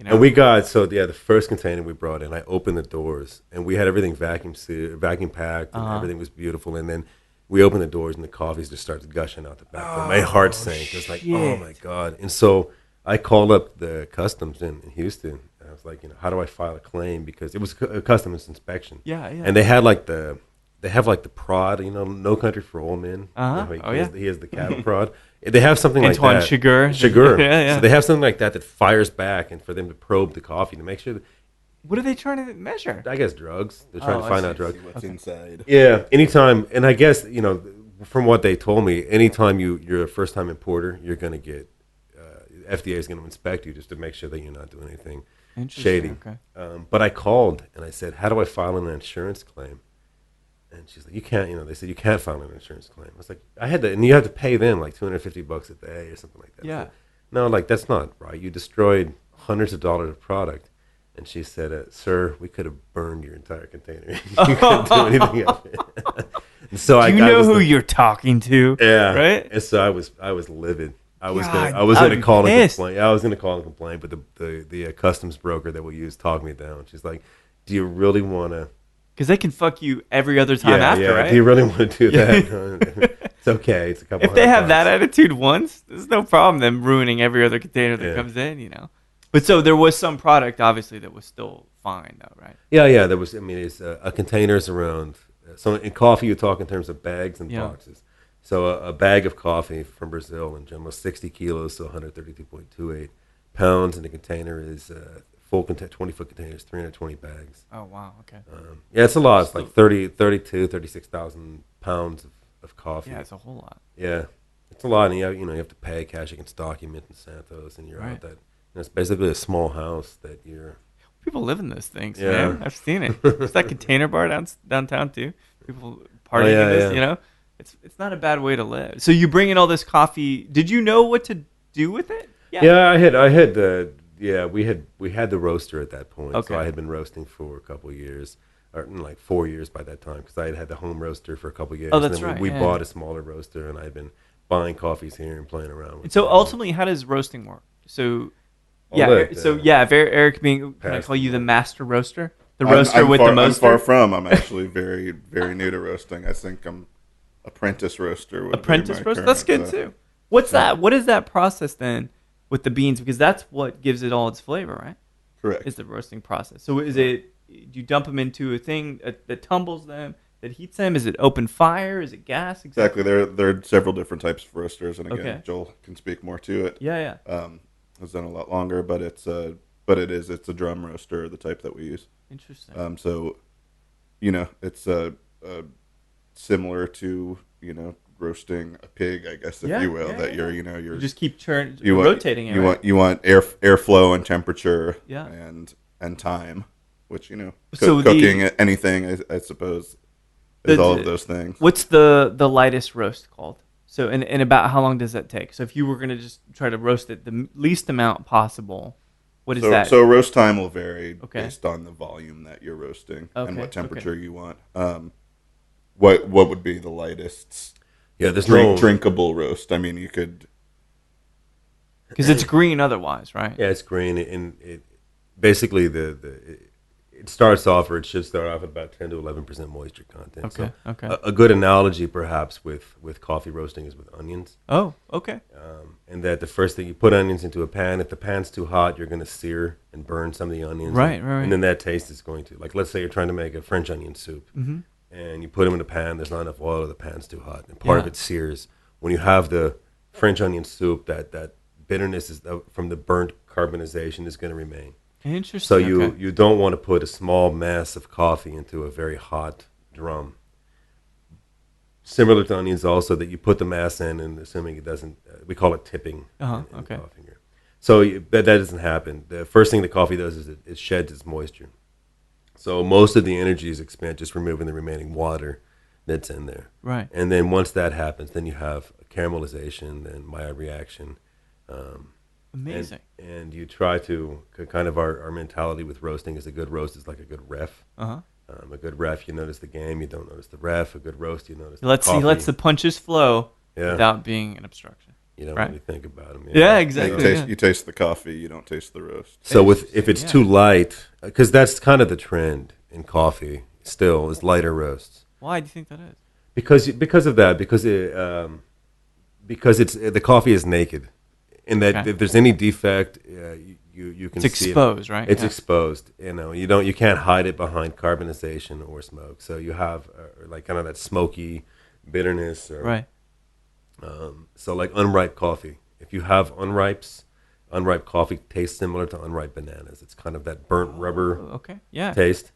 Speaker 2: And we got the first container we brought in, I opened the doors and we had everything vacuum packed, and everything was beautiful. And then we opened the doors and the coffees just started gushing out the back. My heart sank. It was like, oh my God. And so I called up the customs in Houston. And I was like, how do I file a claim? Because it was a customs inspection.
Speaker 1: Yeah.
Speaker 2: And they had they have the prod, No Country for Old Men. He has the cattle prod. They have something
Speaker 1: Antoine
Speaker 2: like that.
Speaker 1: Chigurh. Yeah.
Speaker 2: So they have something like that fires back, and for them to probe the coffee to make sure that.
Speaker 1: What are they trying to measure?
Speaker 2: I guess drugs. They're trying to find out drugs.
Speaker 3: See what's inside.
Speaker 2: Yeah. Anytime, and I guess, from what they told me, anytime you're a first-time importer, you're going to get, FDA is going to inspect you just to make sure that you're not doing anything shady.
Speaker 1: Okay.
Speaker 2: But I called, and I said, how do I file an insurance claim? And she's like, you can't, they said, you can't file an insurance claim. I was like, I had to, and you have to pay them like $250 a day or something like that.
Speaker 1: Yeah.
Speaker 2: So, no, that's not right. You destroyed hundreds of dollars of product. And she said, sir, we could have burned your entire container. You couldn't do anything of it. And so
Speaker 1: you know who you're talking to.
Speaker 2: Yeah.
Speaker 1: Right?
Speaker 2: And so I was livid. I was gonna call and complain. I was gonna call and complain, but the customs broker that we use talked me down. She's like, do you really want to?
Speaker 1: Because they can fuck you every other time after, right?
Speaker 2: Do you really want to do that? It's okay. It's a couple.
Speaker 1: If they have that attitude once, there's no problem them ruining every other container that comes in, But so there was some product, obviously, that was still fine, though, right?
Speaker 2: Yeah. There was. I mean, it's a containers around. So in coffee, you talk in terms of bags and boxes. So a bag of coffee from Brazil in general, 60 kilos, so 132.28 pounds, and the container is. Full 20-foot containers, 320 bags.
Speaker 1: Oh, wow. Okay.
Speaker 2: It's a lot. It's like 36,000 pounds of coffee.
Speaker 1: Yeah, it's a whole lot.
Speaker 2: Yeah, it's a lot. And you have to pay cash against document in Santos, and you're out that. It's basically a small house that you're.
Speaker 1: People live in those things, man. I've seen it. There's that container bar downtown too. People partying in this, It's not a bad way to live. So you bring in all this coffee. Did you know what to do with it?
Speaker 2: Yeah, I had the. Yeah, we had the roaster at that point.
Speaker 1: Okay.
Speaker 2: So I had been roasting for a couple of years, or like 4 years by that time, because I had the home roaster for a couple of years.
Speaker 1: Oh, that's
Speaker 2: and then
Speaker 1: right.
Speaker 2: We bought a smaller roaster, and I had been buying coffees here and playing around with.
Speaker 1: And so ultimately, how does roasting work? So, if Eric can I call you the master roaster? The roaster with the most.
Speaker 3: I'm far from. I'm actually very, very new to roasting. I think I'm apprentice roaster.
Speaker 1: Apprentice roaster. That's good too. What's that? What is that process then with the beans? Because that's what gives it all its flavor, right?
Speaker 3: Correct.
Speaker 1: Is the roasting process. So is it? Do you dump them into a thing that tumbles them, that heats them? Is it open fire? Is it gas?
Speaker 3: Exactly. There are several different types of roasters, and again,
Speaker 1: Okay.
Speaker 3: Joel can speak more to it.
Speaker 1: Yeah.
Speaker 3: Has done a lot longer, but it's a drum roaster, the type that we use.
Speaker 1: Interesting.
Speaker 3: So, it's similar to roasting a pig, I guess, if you will. That you're
Speaker 1: You just keep rotating it.
Speaker 3: You want airflow and temperature.
Speaker 1: Yeah.
Speaker 3: And time, which
Speaker 1: So
Speaker 3: cooking anything, I suppose, is all of those things.
Speaker 1: What's the lightest roast called? So and about how long does that take? So if you were going to just try to roast it the least amount possible, what is that?
Speaker 3: So roast time will vary based on the volume that you're roasting and what temperature you want. What would be the lightest?
Speaker 2: Yeah, there's
Speaker 3: drinkable roast. I mean, you could,
Speaker 1: because it's green otherwise, right?
Speaker 2: Yeah, it's green, and it basically it starts off, or it should start off at about 10 to 11% moisture content.
Speaker 1: Okay.
Speaker 2: So
Speaker 1: Okay.
Speaker 2: a good analogy, perhaps, with coffee roasting is with onions.
Speaker 1: Oh, okay.
Speaker 2: And that the first thing you put onions into a pan. If the pan's too hot, you're going to sear and burn some of the onions.
Speaker 1: Right.
Speaker 2: And then that taste is going to, like, let's say you're trying to make a French onion soup, and you put them in a pan. There's not enough oil, or the pan's too hot, and part of it sears. When you have the French onion soup, that bitterness is from the burnt carbonization is going to remain.
Speaker 1: Interesting.
Speaker 2: So you don't want to put a small mass of coffee into a very hot drum. Similar to onions, also, that you put the mass in, and assuming it doesn't, we call it tipping. In coffee here. So that doesn't happen. The first thing the coffee does is it sheds its moisture. So most of the energy is expended just removing the remaining water that's in there.
Speaker 1: Right.
Speaker 2: And then once that happens, then you have caramelization, then Maillard reaction.
Speaker 1: Amazing.
Speaker 2: And you try to, kind of our mentality with roasting is a good roast is like a good ref. A good ref, you notice the game, you don't notice the ref. A good roast, you notice the coffee.
Speaker 1: He lets the punches flow without being an obstruction.
Speaker 2: You don't really think about them.
Speaker 1: Yeah, exactly.
Speaker 3: You taste the coffee, you don't taste the roast.
Speaker 2: So if it's too light, because that's kind of the trend in coffee still, is lighter roasts.
Speaker 1: Why do you think that is?
Speaker 2: Because of that, because it's the coffee is naked. And that if there's any defect, you can see
Speaker 1: it's exposed, right?
Speaker 2: It's exposed. You can't hide it behind carbonization or smoke. So you have like kind of that smoky bitterness,
Speaker 1: right?
Speaker 2: So like unripe coffee. If you have unripe coffee tastes similar to unripe bananas. It's kind of that burnt rubber taste.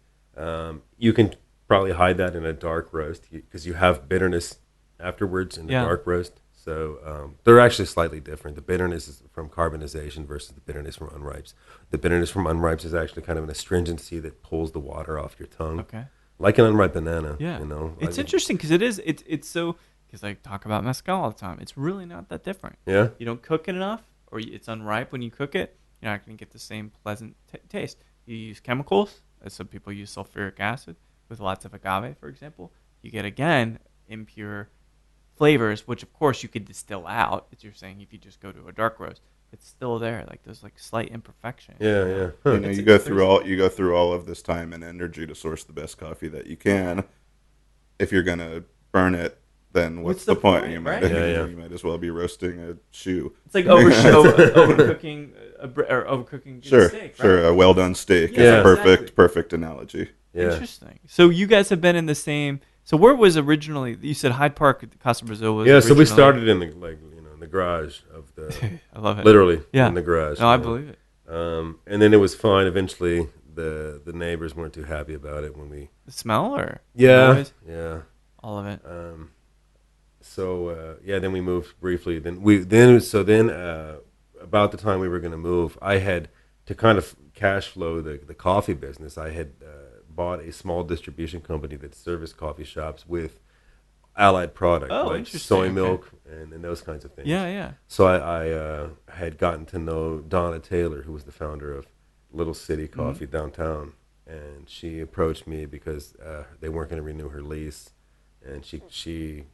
Speaker 2: You can probably hide that in a dark roast because you have bitterness afterwards in the dark roast. So they're actually slightly different. The bitterness is from carbonization versus the bitterness from unripes. The bitterness from unripes is actually kind of an astringency that pulls the water off your tongue.
Speaker 1: Okay.
Speaker 2: Like an unripe banana.
Speaker 1: Yeah. It's interesting because it's so, because I talk about mezcal all the time. It's really not that different.
Speaker 2: Yeah.
Speaker 1: You don't cook it enough, or it's unripe when you cook it. You're not going to get the same pleasant taste. You use chemicals, as some people use sulfuric acid with lots of agave, for example. You get, again, impure flavors, which of course you could distill out, as you're saying, if you just go to a dark roast. It's still there, like there's like slight imperfection.
Speaker 2: Yeah. Huh.
Speaker 3: You go through all of this time and energy to source the best coffee that you can. If you're gonna burn it, then what's the point? You might as well be roasting a shoe.
Speaker 1: It's like overcooking overcooking steak. Right?
Speaker 3: Sure, a well done steak is a perfect analogy.
Speaker 2: Yeah.
Speaker 1: Interesting. So you guys have been in the same. So where was originally? You said Hyde Park, Casa Brasil was.
Speaker 2: Yeah, so we started in the garage of the.
Speaker 1: I love it.
Speaker 2: Literally, in the garage.
Speaker 1: No, I believe it.
Speaker 2: And then it was fine. Eventually, the neighbors weren't too happy about it when we.
Speaker 1: The smell, or
Speaker 2: yeah,
Speaker 1: all of it.
Speaker 2: Then we moved briefly. Then about the time we were going to move, I had to kind of cash flow the coffee business. I had bought a small distribution company that serviced coffee shops with allied product like soy milk and those kinds of things.
Speaker 1: Yeah.
Speaker 2: So I had gotten to know Donna Taylor, who was the founder of Little City Coffee downtown, and she approached me because they weren't going to renew her lease, and she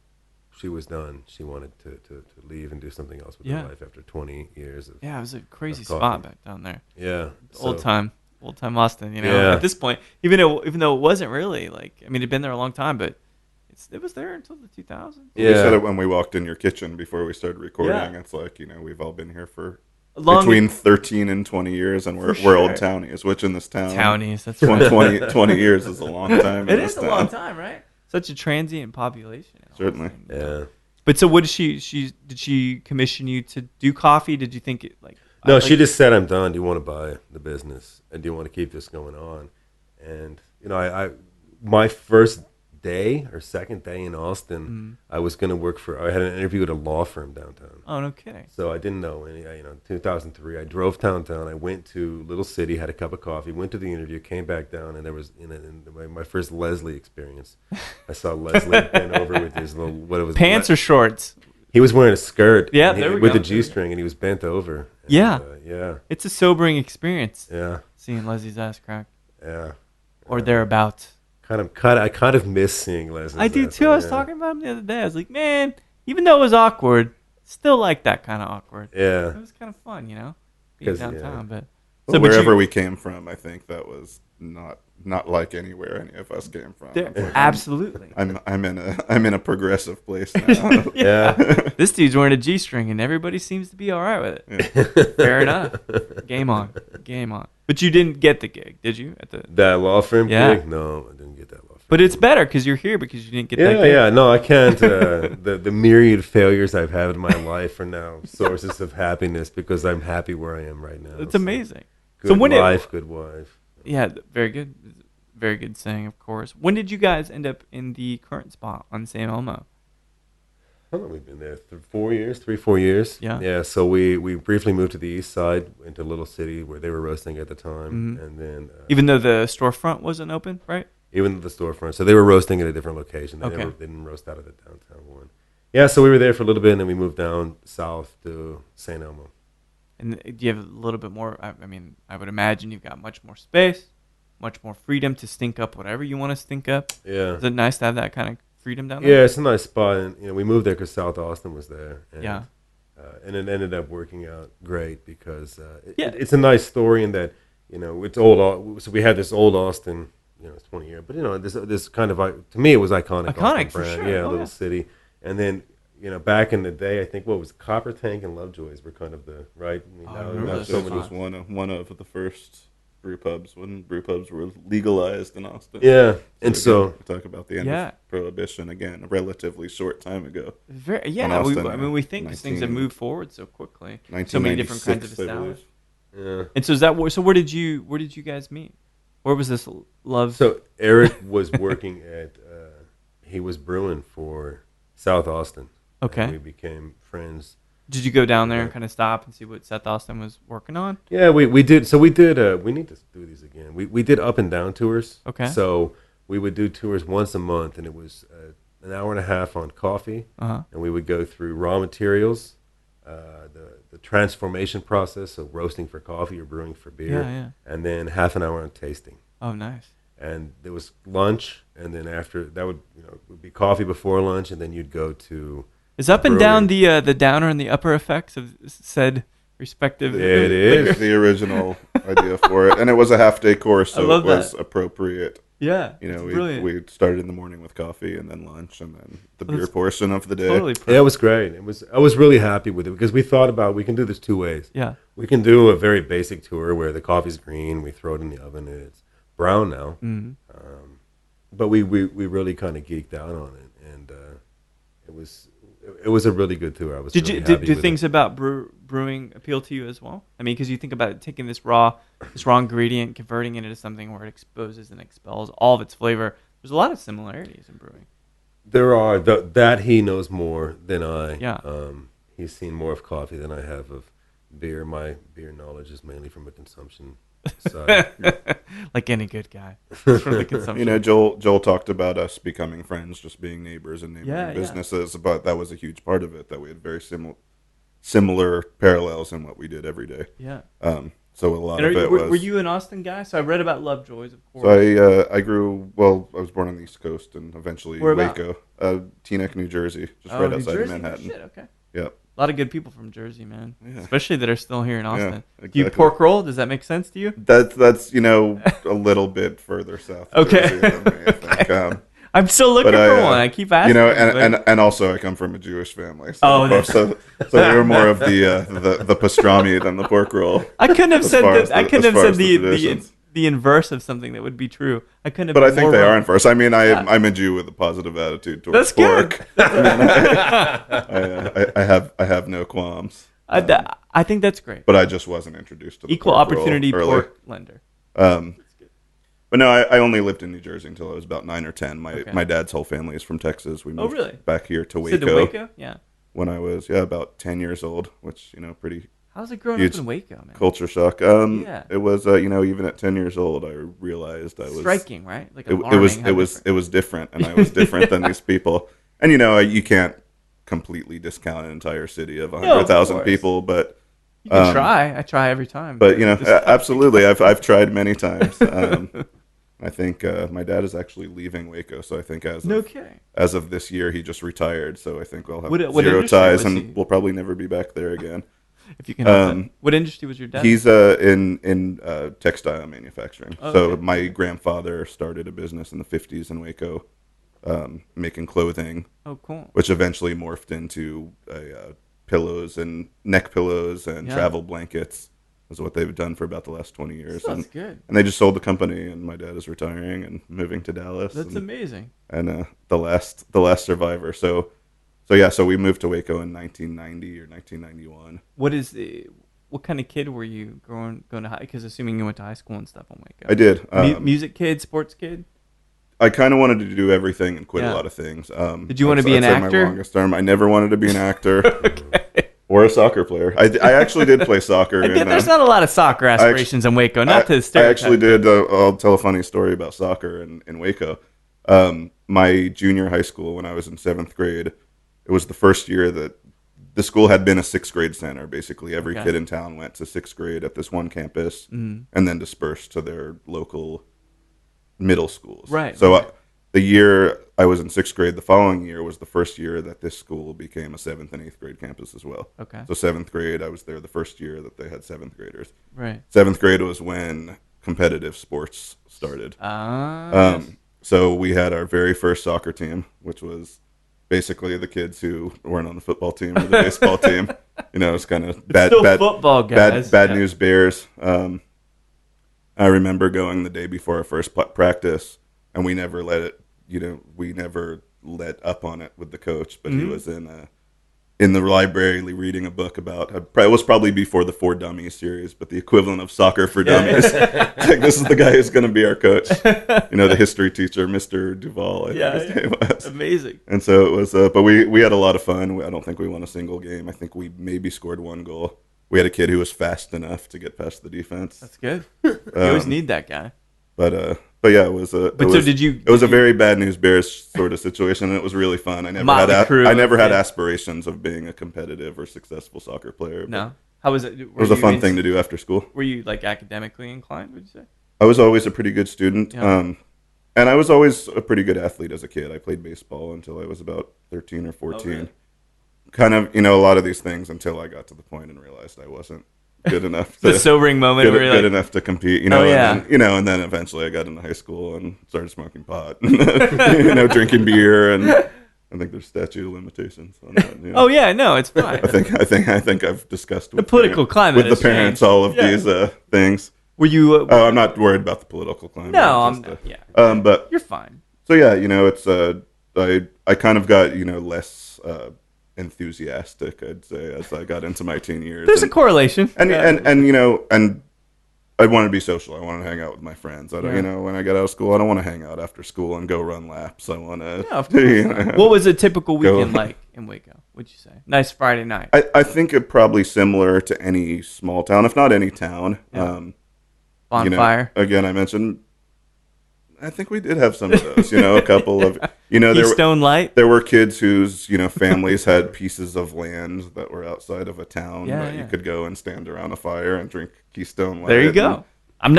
Speaker 2: was done. She wanted to leave and do something else with her life after 20 years of
Speaker 1: it was a crazy spot back down there.
Speaker 2: Yeah.
Speaker 1: Old time Austin, at this point, even though it wasn't really it'd been there a long time, but it was there until the 2000s.
Speaker 3: Yeah. We said it when we walked in your kitchen before we started recording. Yeah. It's like, we've all been here for between 13 and 20 years, and we're old townies, which in this town...
Speaker 1: Townies, that's right.
Speaker 3: 20 years is a long time.
Speaker 1: It is a long time, right? Such a transient population.
Speaker 3: Certainly.
Speaker 2: Yeah.
Speaker 1: But so what did she commission you to do coffee? Did you think it like...
Speaker 2: No, she just said, I'm done. Do you want to buy the business? And do you want to keep this going on? And, my first day or second day in Austin, I was going to work I had an interview at a law firm downtown.
Speaker 1: Oh, no kidding.
Speaker 2: So I didn't know any, 2003, I drove downtown. I went to Little City, had a cup of coffee, went to the interview, came back down, and there was, in my first Leslie experience, I saw Leslie bent over with his little,
Speaker 1: pants or shorts?
Speaker 2: He was wearing a skirt with
Speaker 1: the
Speaker 2: a G-string, and he was bent over. And,
Speaker 1: yeah. It's a sobering experience.
Speaker 2: Yeah.
Speaker 1: Seeing Leslie's ass crack.
Speaker 2: Yeah.
Speaker 1: Or thereabouts.
Speaker 2: I kind of miss seeing Leslie.
Speaker 1: I do too. I was talking about him the other day. I was like, man, even though it was awkward, still like that kind of awkward.
Speaker 2: Yeah.
Speaker 1: It was kind of fun, being downtown.
Speaker 2: Yeah.
Speaker 1: But
Speaker 3: wherever we came from, I think that was not like anywhere any of us came from.
Speaker 1: Absolutely.
Speaker 3: I'm in a progressive place now.
Speaker 2: Yeah.
Speaker 1: This dude's wearing a G-string, and everybody seems to be all right with it. Yeah. Fair enough. Game on. But you didn't get the gig, did you?
Speaker 2: That law firm gig? No, I didn't get that law firm.
Speaker 1: But it's better because you're here because you didn't get that gig.
Speaker 2: Yeah. No, I can't. The myriad failures I've had in my life are now sources of happiness because I'm happy where I am right now.
Speaker 1: It's amazing.
Speaker 2: Good wife.
Speaker 1: Yeah, very good. Very good saying, of course. When did you guys end up in the current spot on San Elmo?
Speaker 2: How long have we been there? 3-4 years.
Speaker 1: Yeah.
Speaker 2: Yeah. So we briefly moved to the east side into Little City where they were roasting at the time, and then
Speaker 1: even though the storefront wasn't open, right?
Speaker 2: Even the storefront, so they were roasting at a different location. They didn't roast out of the downtown one. Yeah. So we were there for a little bit, and then we moved down south to San Elmo.
Speaker 1: And do you have a little bit more? I mean, I would imagine you've got much more space, much more freedom to stink up whatever you want to stink up.
Speaker 2: Yeah.
Speaker 1: Is it nice to have that kind of freedom down there?
Speaker 2: Yeah, it's a nice spot, and we moved there because South Austin was there. And, and it ended up working out great because it's a nice story in that it's old. So we had this old Austin, it's 20 years, but this kind of to me it was iconic.
Speaker 1: Iconic for sure.
Speaker 2: Yeah, Little City, and then. Back in the day, I think Copper Tank and Lovejoy's were kind of the right.
Speaker 3: So many was one of the first brew pubs when brew pubs were legalized in Austin.
Speaker 2: Yeah, and so
Speaker 3: we talk about the end of Prohibition again, a relatively short time ago.
Speaker 1: We think these things have moved forward so quickly. So many different kinds of establishments.
Speaker 2: Yeah.
Speaker 1: And so where did you guys meet? Where was this love?
Speaker 2: So Eric was working at he was brewing for South Austin.
Speaker 1: Okay.
Speaker 2: And we became friends.
Speaker 1: Did you go down there and kind of stop and see what South Austin was working on?
Speaker 2: Yeah, we did. So we did. We need to do these again. We did up and down tours.
Speaker 1: Okay.
Speaker 2: So we would do tours once a month, and it was an hour and a half on coffee, and we would go through raw materials, the transformation process, so roasting for coffee or brewing for beer, and then half an hour on tasting.
Speaker 1: Oh, nice.
Speaker 2: And there was lunch, and then after that would be coffee before lunch, and then you'd go to.
Speaker 1: Is up and down the downer and the upper effects of said respective?
Speaker 2: Yeah, it is
Speaker 3: the original idea for it, and it was a half-day course, so it was appropriate.
Speaker 1: Yeah,
Speaker 3: we started in the morning with coffee, and then lunch, and then the beer portion of the day.
Speaker 1: Totally
Speaker 2: yeah, it was great. I was really happy with it because we thought about we can do this two ways.
Speaker 1: Yeah,
Speaker 2: we can do a very basic tour where the coffee's green, we throw it in the oven, and it's brown now.
Speaker 1: Mm-hmm.
Speaker 2: But we really kind of geeked out on it, and it was a really good tour. I was.
Speaker 1: Do things about brewing appeal to you as well? I mean, because you think about it, taking this raw ingredient, converting it into something where it exposes and expels all of its flavor. There's a lot of similarities in brewing.
Speaker 2: There are that he knows more than I.
Speaker 1: Yeah.
Speaker 2: He's seen more of coffee than I have of beer. My beer knowledge is mainly from a consumption side.
Speaker 1: Like any good guy. From the consumption.
Speaker 3: Joel talked about us becoming friends, just being neighbors and neighboring businesses, but that was a huge part of it, that we had very similar parallels in what we did every day.
Speaker 1: Yeah.
Speaker 3: So a lot of it was...
Speaker 1: Were you an Austin guy? So I read about Lovejoy's, of course.
Speaker 3: So I was born on the East Coast and eventually Waco. Teaneck, New Jersey, just right outside of Manhattan.
Speaker 1: Shit, okay.
Speaker 3: Yep.
Speaker 1: A lot of good people from Jersey, man. Yeah. Especially that are still here in Austin.
Speaker 3: Yeah, exactly.
Speaker 1: Do you pork roll? Does that make sense to you?
Speaker 3: That's a little bit further south of Jersey than me, I think.
Speaker 1: I'm still looking for one. I keep asking.
Speaker 3: And also I come from a Jewish family. So we were more of the pastrami than the pork roll.
Speaker 1: I couldn't have said that. I couldn't have said the inverse of something that would be true. I couldn't have.
Speaker 3: But I think they are inverse. I mean, I'm a Jew with a positive attitude towards pork. I have no qualms.
Speaker 1: I think that's great.
Speaker 3: But I just wasn't introduced to the
Speaker 1: equal opportunity pork lender.
Speaker 3: But no, I only lived in New Jersey until I was about 9 or 10. My dad's whole family is from Texas. We moved back here to Waco.
Speaker 1: To Waco? Yeah.
Speaker 3: When I was about 10 years old, which pretty.
Speaker 1: How's it growing up in Waco, man?
Speaker 3: Culture shock. It was even at 10 years old, I realized I was
Speaker 1: striking, right? Like
Speaker 3: it was different, and I was different than these people. And you can't completely discount an entire city of 100,000 people, but
Speaker 1: you can try. I try every time.
Speaker 3: But absolutely, I've tried many times. I think my dad is actually leaving Waco, so I think as of this year he just retired. So I think we'll have zero ties, and we'll probably never be back there again.
Speaker 1: If you can help it. What industry was your dad?
Speaker 3: He's in textile manufacturing. So my grandfather started a business in the 50s in Waco, making clothing.
Speaker 1: Oh, cool.
Speaker 3: Which eventually morphed into pillows and neck pillows and travel blankets. Is what they've done for about the last 20 years.
Speaker 1: That's good.
Speaker 3: And they just sold the company, and my dad is retiring and moving to Dallas.
Speaker 1: That's amazing.
Speaker 3: And the last survivor. So we moved to Waco in 1990 or 1991.
Speaker 1: What kind of kid were you going to high? Because assuming you went to high school and stuff in Waco.
Speaker 3: I did.
Speaker 1: Music kid, sports kid.
Speaker 3: I kind of wanted to do everything and quit a lot of things.
Speaker 1: Did you want to be an actor?
Speaker 3: My longest term. I never wanted to be an actor.
Speaker 1: Okay.
Speaker 3: Or a soccer player. I actually did play soccer.
Speaker 1: There's not a lot of soccer aspirations in Waco. Not to stereotype.
Speaker 3: I actually did. I'll tell a funny story about soccer in Waco. My junior high school, when I was in 7th grade, it was the first year that the school had been a 6th grade center. Basically, every kid in town went to 6th grade at this one campus, and then dispersed to their local middle schools.
Speaker 1: Right.
Speaker 3: So the year I was in 6th grade, the following year was the first year that this school became a 7th and 8th grade campus as well.
Speaker 1: Okay.
Speaker 3: So 7th grade, I was there the first year that they had 7th graders.
Speaker 1: Right.
Speaker 3: 7th grade was when competitive sports started. So we had our very first soccer team, which was basically the kids who weren't on the football team or the baseball team. It's kind of bad
Speaker 1: football guys.
Speaker 3: Bad news bears. I remember going the day before our first practice, and we never let it. We never let up on it with the coach, but he was in the library reading a book about. It was probably before the For Dummies series, but the equivalent of Soccer for Dummies. This is the guy who's going to be our coach. The history teacher, Mr. Duval. I think his name was.
Speaker 1: Amazing.
Speaker 3: And so it was. But we had a lot of fun. I don't think we won a single game. I think we maybe scored 1 goal. We had a kid who was fast enough to get past the defense.
Speaker 1: That's good. You always need that guy.
Speaker 3: But yeah, it was a. It was a very bad news bears sort of situation, and it was really fun. I never had aspirations of being a competitive or successful soccer player.
Speaker 1: No, how was it?
Speaker 3: It was a fun thing to do after school.
Speaker 1: Were you academically inclined? Would you say?
Speaker 3: I was always a pretty good student, and I was always a pretty good athlete as a kid. I played baseball until I was about 13 or 14.
Speaker 1: Oh, really?
Speaker 3: Kind of, a lot of these things until I got to the point and realized I wasn't good enough.
Speaker 1: The sobering moment where you're
Speaker 3: good enough to compete. And then eventually I got into high school and started smoking pot, drinking beer, and I think there's statute of limitations on that.
Speaker 1: Oh yeah, no, it's fine.
Speaker 3: I think I've discussed
Speaker 1: the political climate
Speaker 3: with the parents all of these things.
Speaker 1: Were you?
Speaker 3: I'm not worried about the political climate.
Speaker 1: No, I'm not. Yeah.
Speaker 3: But
Speaker 1: you're fine.
Speaker 3: So yeah, it's I kind of got less enthusiastic, I'd say, as I got into my teen years.
Speaker 1: There's a correlation,
Speaker 3: and I wanted to be social. I wanted to hang out with my friends. I don't, when I got out of school, I don't want to hang out after school and go run laps. I want to.
Speaker 1: Yeah, of course. What was a typical weekend like in Waco? Would you say? Nice Friday night.
Speaker 3: I think it probably similar to any small town, if not any town.
Speaker 1: Yeah. Bonfire.
Speaker 3: Again, I mentioned. I think we did have some of those. A couple of
Speaker 1: Keystone Light.
Speaker 3: There were kids whose families had pieces of land that were outside of a town that you could go and stand around a fire and drink Keystone Light.
Speaker 1: There you go. I'm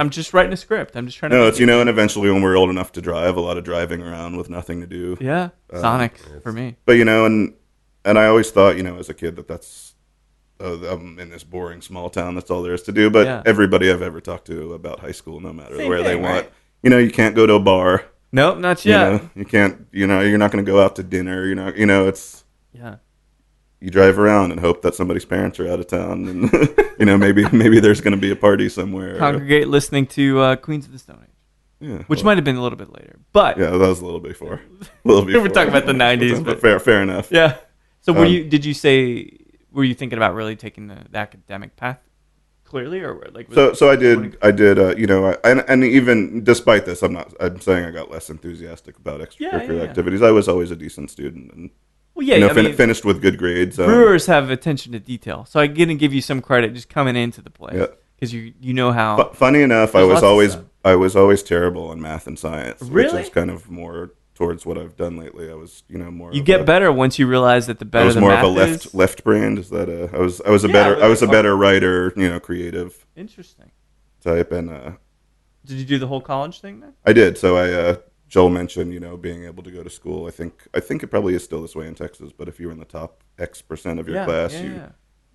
Speaker 1: just writing a script. I'm just trying to.
Speaker 3: No, it's and eventually when we were old enough to drive, a lot of driving around with nothing to do.
Speaker 1: Yeah, Sonic for me.
Speaker 3: But and I always thought as a kid that's. I'm in this boring small town. That's all there is to do. But everybody I've ever talked to about high school, no matter where they went. Right? You can't go to a bar.
Speaker 1: Nope, not yet.
Speaker 3: You can't. You're not going to go out to dinner. It's
Speaker 1: Yeah.
Speaker 3: you drive around and hope that somebody's parents are out of town, and maybe there's going to be a party somewhere.
Speaker 1: Congregate listening to Queens of the Stone Age.
Speaker 3: Yeah,
Speaker 1: Which might have been a little bit later, but
Speaker 3: yeah, that was a little before. We're
Speaker 1: talking about the 90s,
Speaker 3: but fair enough.
Speaker 1: yeah. So were you thinking about really taking the academic path clearly, or like?
Speaker 3: So I did. And even despite this, I'm saying I got less enthusiastic about extracurricular activities. I was always a decent student, and finished with good grades.
Speaker 1: Brewers have attention to detail, so I'm gonna give you some credit just coming into the place.
Speaker 3: Yeah.
Speaker 1: Because you know how.
Speaker 3: Funny enough, I was always terrible in math and science,
Speaker 1: really?
Speaker 3: Which is kind of more towards what I've done lately. I was more.
Speaker 1: You get better once you realize that the better the
Speaker 3: math
Speaker 1: is.
Speaker 3: I was more of a left brain. Is that I was a better writer, creative.
Speaker 1: Interesting.
Speaker 3: Type and.
Speaker 1: Did you do the whole college thing then?
Speaker 3: I did. So Joel mentioned being able to go to school. I think it probably is still this way in Texas, but if you were in the top X% of your class, you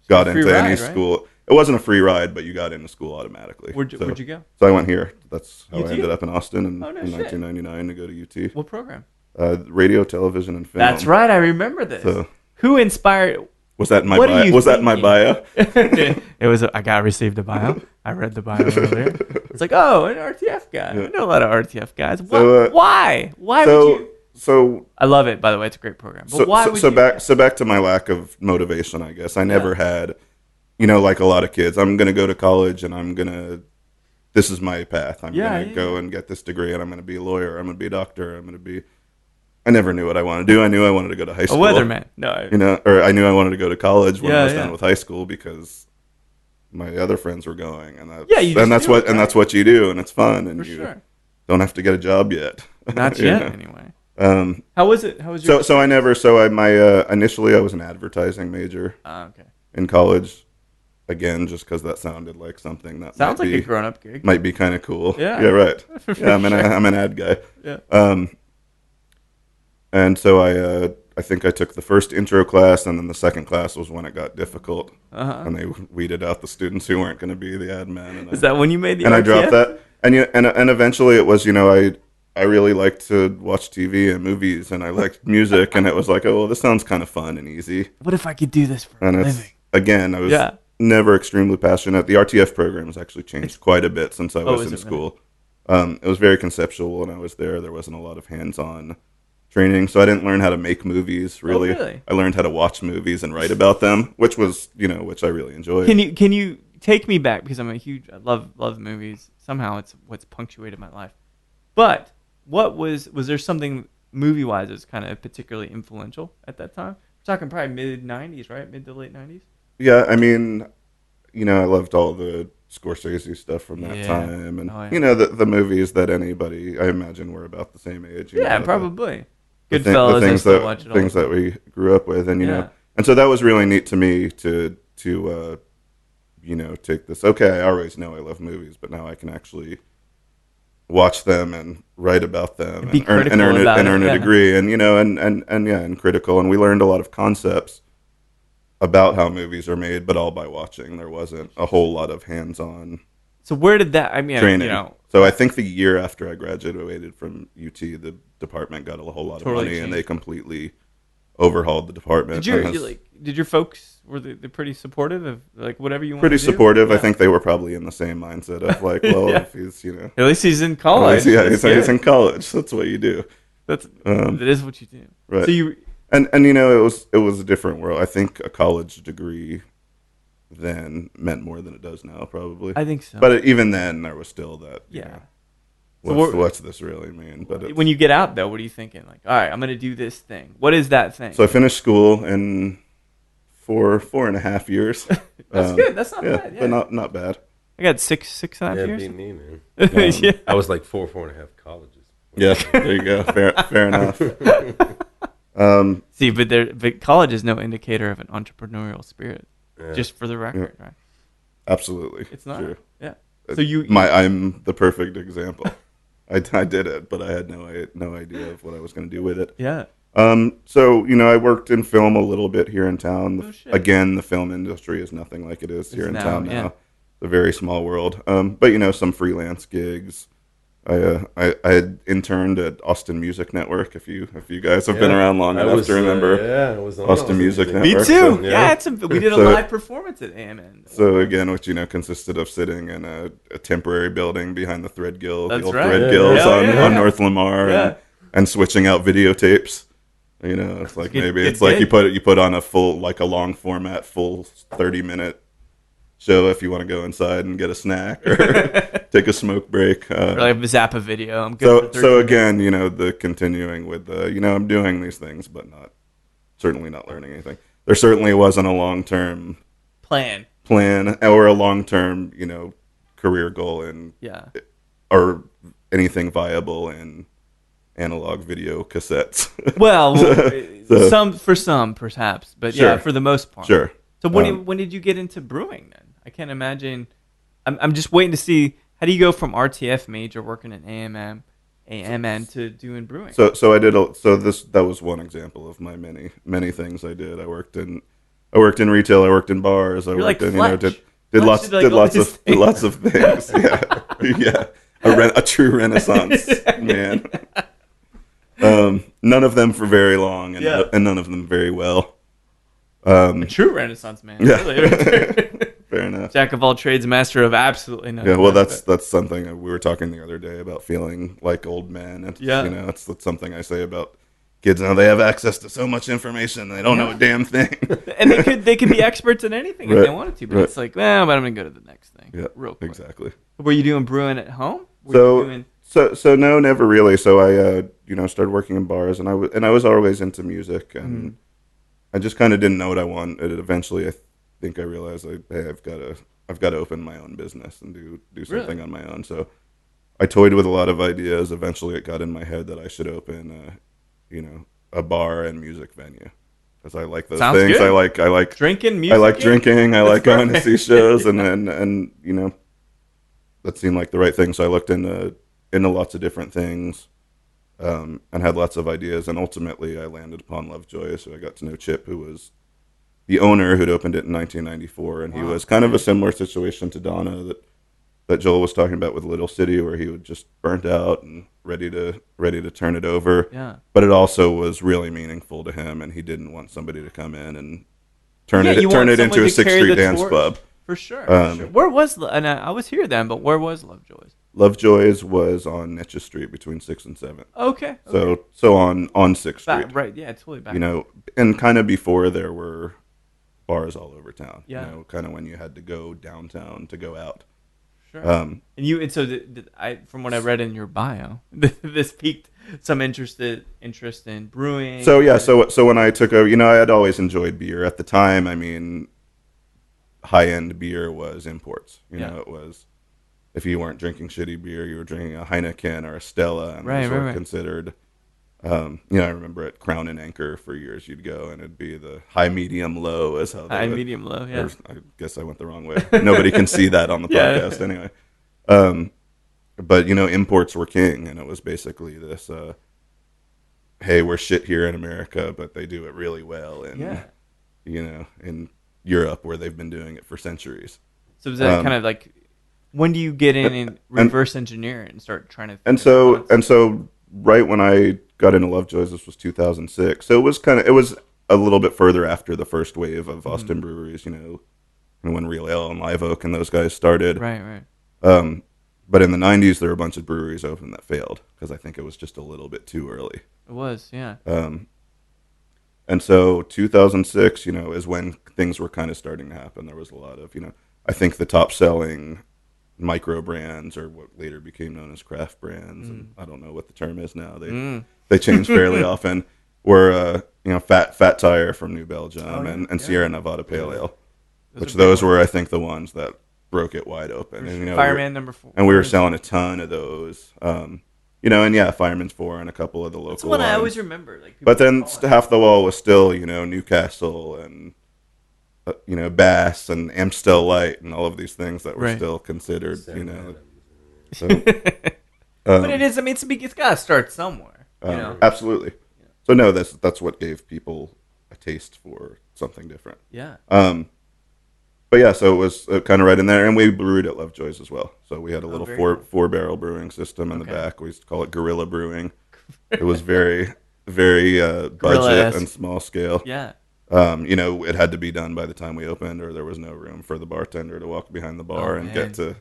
Speaker 3: got into any school. Right? It wasn't a free ride, but you got into school automatically.
Speaker 1: Where'd you go?
Speaker 3: So I went here. That's how
Speaker 1: UT?
Speaker 3: I ended up in Austin in 1999 to go to UT.
Speaker 1: What program?
Speaker 3: Radio, television, and film.
Speaker 1: That's right. I remember this. So, who inspired?
Speaker 3: Was that in my bio? Was that in my bio?
Speaker 1: It was. I received a bio. I read the bio earlier. It's like, oh, an RTF guy. Yeah. I know a lot of RTF guys. Why? Why would you?
Speaker 3: So
Speaker 1: I love it. By the way, it's a great program. But why would you?
Speaker 3: Back to my lack of motivation. I guess I never had. Like a lot of kids, I'm going to go to college and this is my path. I'm going to go and get this degree and I'm going to be a lawyer. I'm going to be a doctor. I never knew what I wanted to do. I knew I wanted to go to high school.
Speaker 1: A weatherman. No.
Speaker 3: Or I knew I wanted to go to college when I was done with high school because my other friends were going. And that's what you do. And it's fun. And don't have to get a job yet.
Speaker 1: Not yet, anyway. How was it? How was your?
Speaker 3: Initially I was an advertising major in college. Again, just because that sounded like something that
Speaker 1: sounds like a grown-up gig.
Speaker 3: Might be kind of cool.
Speaker 1: Yeah,
Speaker 3: right. I'm an ad guy.
Speaker 1: Yeah.
Speaker 3: And so I think I took the first intro class, and then the second class was when it got difficult, and they weeded out the students who weren't going to be the ad man.
Speaker 1: Is that when you made the?
Speaker 3: And RTF? I dropped that, and eventually it was I really liked to watch TV and movies, and I liked music, and it was like, oh, well, this sounds kind of fun and easy.
Speaker 1: What if I could do this for a living?
Speaker 3: Again, I was. Yeah. Never extremely passionate. The RTF program has actually changed quite a bit since I was in school. Really? It was very conceptual when I was there. There wasn't a lot of hands-on training, so I didn't learn how to make movies. Really, I learned how to watch movies and write about them, which I really enjoyed.
Speaker 1: Can you take me back, because I love movies. Somehow it's what's punctuated my life. But was there something movie-wise that was kind of particularly influential at that time? We're talking probably mid-90s, right? Mid to late 90s.
Speaker 3: Yeah, I mean, I loved all the Scorsese stuff from that time, and the movies that anybody, I imagine, were about the same age.
Speaker 1: Probably. Goodfellas,
Speaker 3: things that we grew up with, and and so that was really neat to me to take this. Okay, I always know I love movies, but now I can actually watch them and write about them and earn a degree, and critical, and we learned a lot of concepts about how movies are made, but all by watching. There wasn't a whole lot of hands-on.
Speaker 1: So where did that? Training.
Speaker 3: So I think the year after I graduated from UT, the department got a whole lot of money, and they completely overhauled the department.
Speaker 1: Did your folks were they pretty supportive of whatever you want?
Speaker 3: Pretty supportive. Yeah. I think they were probably in the same mindset of if he's
Speaker 1: at least he's in college.
Speaker 3: He's in college. That's what you do.
Speaker 1: That is what you do.
Speaker 3: Right. So you. And it was a different world. I think a college degree then meant more than it does now, probably.
Speaker 1: I think so.
Speaker 3: But even then, there was still that. What's this really mean? But
Speaker 1: when you get out, though, what are you thinking? Like, all right, I'm going to do this thing. What is that thing?
Speaker 3: So I finished school in 4.5 years.
Speaker 1: That's good. That's not bad. Yeah.
Speaker 3: But not bad.
Speaker 1: I got 6.5 years.
Speaker 2: Yeah, beat me, man. I was like 4.5 colleges.
Speaker 3: Yeah, there you go. Fair enough.
Speaker 1: See, but college is no indicator of an entrepreneurial spirit. Yeah. Just for the record, right?
Speaker 3: Absolutely,
Speaker 1: it's not.
Speaker 3: True.
Speaker 1: Yeah. So
Speaker 3: I'm the perfect example. I did it, but I had no idea of what I was going to do with it.
Speaker 1: Yeah.
Speaker 3: So I worked in film a little bit here in town. Again, the film industry is nothing like it is here in town now. It's a very small world. But some freelance gigs. I had interned at Austin Music Network. If you guys have been around long enough to remember,
Speaker 2: I was on
Speaker 3: Austin Music
Speaker 1: Me
Speaker 3: Network.
Speaker 1: too.
Speaker 3: So,
Speaker 1: Yeah, we did a live performance at AMN.
Speaker 3: So again, which consisted of sitting in a temporary building behind the Thread Guild,
Speaker 1: That's
Speaker 3: the old
Speaker 1: right.
Speaker 3: Thread Guilds on
Speaker 1: Yeah.
Speaker 3: North Lamar, and switching out videotapes. It's like you put on a long format full 30-minute show if you want to go inside and get a snack or take a smoke break.
Speaker 1: Or like a Zappa video. I'm good.
Speaker 3: So again, the continuing with I'm doing these things, but certainly not learning anything. There certainly wasn't a long-term
Speaker 1: plan
Speaker 3: or a long-term, career goal or anything viable in analog video cassettes.
Speaker 1: Well, some perhaps, but
Speaker 3: sure.
Speaker 1: For the most part.
Speaker 3: Sure.
Speaker 1: So when did you get into brewing then? I can't imagine. I'm just waiting to see, how do you go from RTF major working at AMN to doing brewing?
Speaker 3: So that was one example of my many things I did. I worked in retail. I worked in bars. I worked in did lots of things. Yeah. A true renaissance man. None of them for very long, and none of them very well.
Speaker 1: A true renaissance man.
Speaker 3: Yeah.
Speaker 1: Really.
Speaker 3: Fair enough.
Speaker 1: Jack of all trades, master of absolutely nothing.
Speaker 3: Yeah, well, that's something we were talking the other day about, feeling like old men. That's something I say about kids now. They have access to so much information, they don't know a damn thing.
Speaker 1: And they could be experts in anything if they wanted to, but it's like, well, but I'm gonna go to the next thing.
Speaker 3: Yeah,
Speaker 1: real quick.
Speaker 3: Exactly.
Speaker 1: Were you doing brewing at home?
Speaker 3: So no, never really. So I started working in bars, and I was always into music, and I just kind of didn't know what I wanted. Eventually, I think I realized, I've got to open my own business and do something on my own. So I toyed with a lot of ideas. Eventually, it got in my head that I should open a bar and music venue, because I like those things.
Speaker 1: Good.
Speaker 3: I like
Speaker 1: drinking music.
Speaker 3: I like drinking. I like going to see shows, and that seemed like the right thing. So I looked into lots of different things. And had lots of ideas, and ultimately I landed upon Lovejoy. So I got to know Chip, who was the owner, who'd opened it in 1994, and he was kind of a similar situation to Donna that Joel was talking about with Little City, where he was just burnt out and ready to turn it over.
Speaker 1: Yeah.
Speaker 3: But it also was really meaningful to him, and he didn't want somebody to come in and turn it into a 6th Street dance club.
Speaker 1: For sure. Where was and I was here then, but where was Lovejoy's?
Speaker 3: Lovejoy's was on Netcha Street between 6th and 7th.
Speaker 1: Okay.
Speaker 3: So on 6th Street.
Speaker 1: Right, yeah, totally back.
Speaker 3: And kind of before there were bars all over town.
Speaker 1: Yeah.
Speaker 3: Kind of when you had to go downtown to go out.
Speaker 1: Sure. From what I read in your bio, this piqued some interest in brewing.
Speaker 3: So yeah, so when I took over, I had always enjoyed beer at the time. I mean, high-end beer was imports. It was, if you weren't drinking shitty beer, you were drinking a Heineken or a Stella, and those were considered. I remember at Crown and Anchor for years, you'd go and it'd be the high, medium, low as how they
Speaker 1: medium, low. Yeah.
Speaker 3: I guess I went the wrong way. Nobody can see that on the podcast anyway. But imports were king, and it was basically this. Hey, we're shit here in America, but they do it really well in Europe, where they've been doing it for centuries.
Speaker 1: So is that kind of like, when do you get in and reverse engineer it and start trying to?
Speaker 3: And so right when I got into Lovejoy's, this was 2006. So it was a little bit further after the first wave of Austin breweries. When Real Ale and Live Oak and those guys started.
Speaker 1: Right.
Speaker 3: But in the 90s, there were a bunch of breweries open that failed because I think it was just a little bit too early.
Speaker 1: It was, yeah.
Speaker 3: And so 2006, is when things were kind of starting to happen. There was a lot of, I think the top selling micro brands, or what later became known as craft brands, and I don't know what the term is now. They change fairly often. Were Fat Tire from New Belgium and Sierra Nevada Pale Ale, those were, I think, the ones that broke it wide open. And,
Speaker 1: Fireman number 4.
Speaker 3: And we were selling a ton of those. Fireman's 4 and a couple of the local ones.
Speaker 1: That's one I always remember.
Speaker 3: But then half the wall was still, Newcastle and Bass and Amstel Light and all of these things that were still considered, So,
Speaker 1: but it is. I mean, it's got to start somewhere.
Speaker 3: Absolutely. So no, that's what gave people a taste for something different.
Speaker 1: Yeah.
Speaker 3: But yeah, so it was kind of right in there, and we brewed at Lovejoy's as well. So we had a little
Speaker 1: very
Speaker 3: four barrel brewing system in the
Speaker 1: Okay.
Speaker 3: back. We used to call it guerrilla brewing. It was very very budget
Speaker 1: Guerrilla-esque.
Speaker 3: and small scale.
Speaker 1: Yeah.
Speaker 3: It had to be done by the time we opened, or there was no room for the bartender to walk behind the bar and
Speaker 1: man.
Speaker 3: get to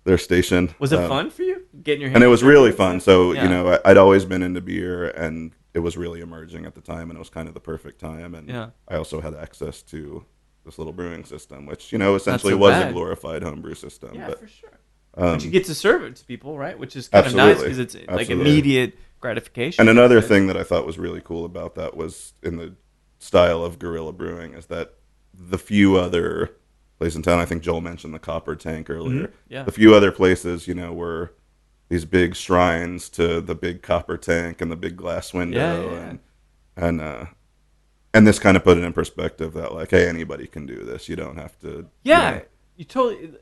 Speaker 3: their station.
Speaker 1: Was it fun for you getting your hands?
Speaker 3: And it was really fun. So
Speaker 1: Yeah.
Speaker 3: I'd always been into beer, and it was really emerging at the time, and it was kind of the perfect time. And
Speaker 1: Yeah.
Speaker 3: I also had access to this little brewing system, which essentially
Speaker 1: so
Speaker 3: was
Speaker 1: bad.
Speaker 3: a glorified homebrew system.
Speaker 1: Yeah,
Speaker 3: but
Speaker 1: for sure. But you get to serve it to people, right? Which is kind of nice
Speaker 3: Absolutely.
Speaker 1: because it's like
Speaker 3: Absolutely.
Speaker 1: immediate gratification.
Speaker 3: And another
Speaker 1: It's-
Speaker 3: thing that I thought was really cool about that was in the style of guerrilla brewing is that the few other places in town, I think Joel mentioned the Copper Tank earlier.
Speaker 1: Yeah.
Speaker 3: The few other places, were these big shrines to the big copper tank and the big glass window, and this kind of put it in perspective that like, hey, anybody can do this. You don't have to.
Speaker 1: Yeah, you totally.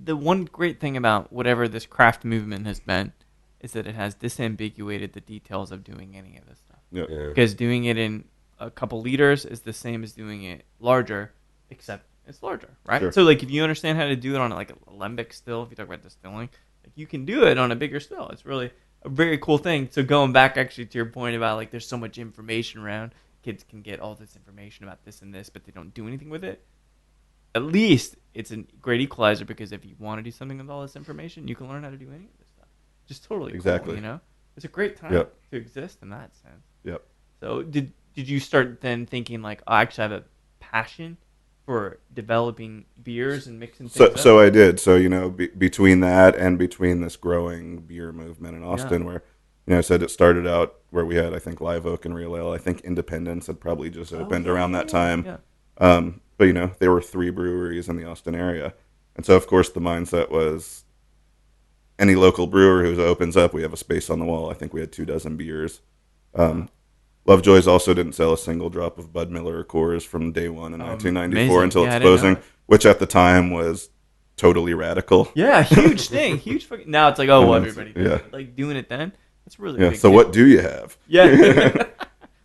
Speaker 1: The one great thing about whatever this craft movement has been is that it has disambiguated the details of doing any of this stuff.
Speaker 3: Yeah.
Speaker 1: Because doing it in a couple liters is the same as doing it larger, except it's larger, right?
Speaker 3: Sure.
Speaker 1: So like if you understand how to do it on like a lembic still, if you talk about distilling, like you can do it on a bigger still. It's really a very cool thing. So going back actually to your point about like there's so much information around, kids can get all this information about this and this, but they don't do anything with it. At least it's a great equalizer because if you want to do something with all this information, you can learn how to do any of this stuff. Just totally
Speaker 3: Exactly.
Speaker 1: cool, It's a great time
Speaker 3: Yep.
Speaker 1: to exist in that sense.
Speaker 3: Yep.
Speaker 1: So did you start then thinking like, I actually have a passion for developing beers and mixing things up?
Speaker 3: So I did. So between that and between this growing beer movement in Austin, where I said it started out where we had I think Live Oak and Real Ale. I think Independence had probably just opened around that time.
Speaker 1: Yeah.
Speaker 3: But there were 3 breweries in the Austin area, and so of course the mindset was any local brewer who opens up, we have a space on the wall. I think we had 24 beers. Lovejoy's also didn't sell a single drop of Bud Miller or Coors from day one in 1994
Speaker 1: amazing.
Speaker 3: until
Speaker 1: Yeah, I
Speaker 3: its
Speaker 1: didn't know
Speaker 3: closing,
Speaker 1: that.
Speaker 3: which at the time was totally radical.
Speaker 1: Yeah, huge thing. Huge fucking. Now it's like, oh, well, everybody does
Speaker 3: Yeah.
Speaker 1: it. Like doing it then. That's really
Speaker 3: Yeah.
Speaker 1: big
Speaker 3: So
Speaker 1: deal.
Speaker 3: what do you have?
Speaker 1: Yeah.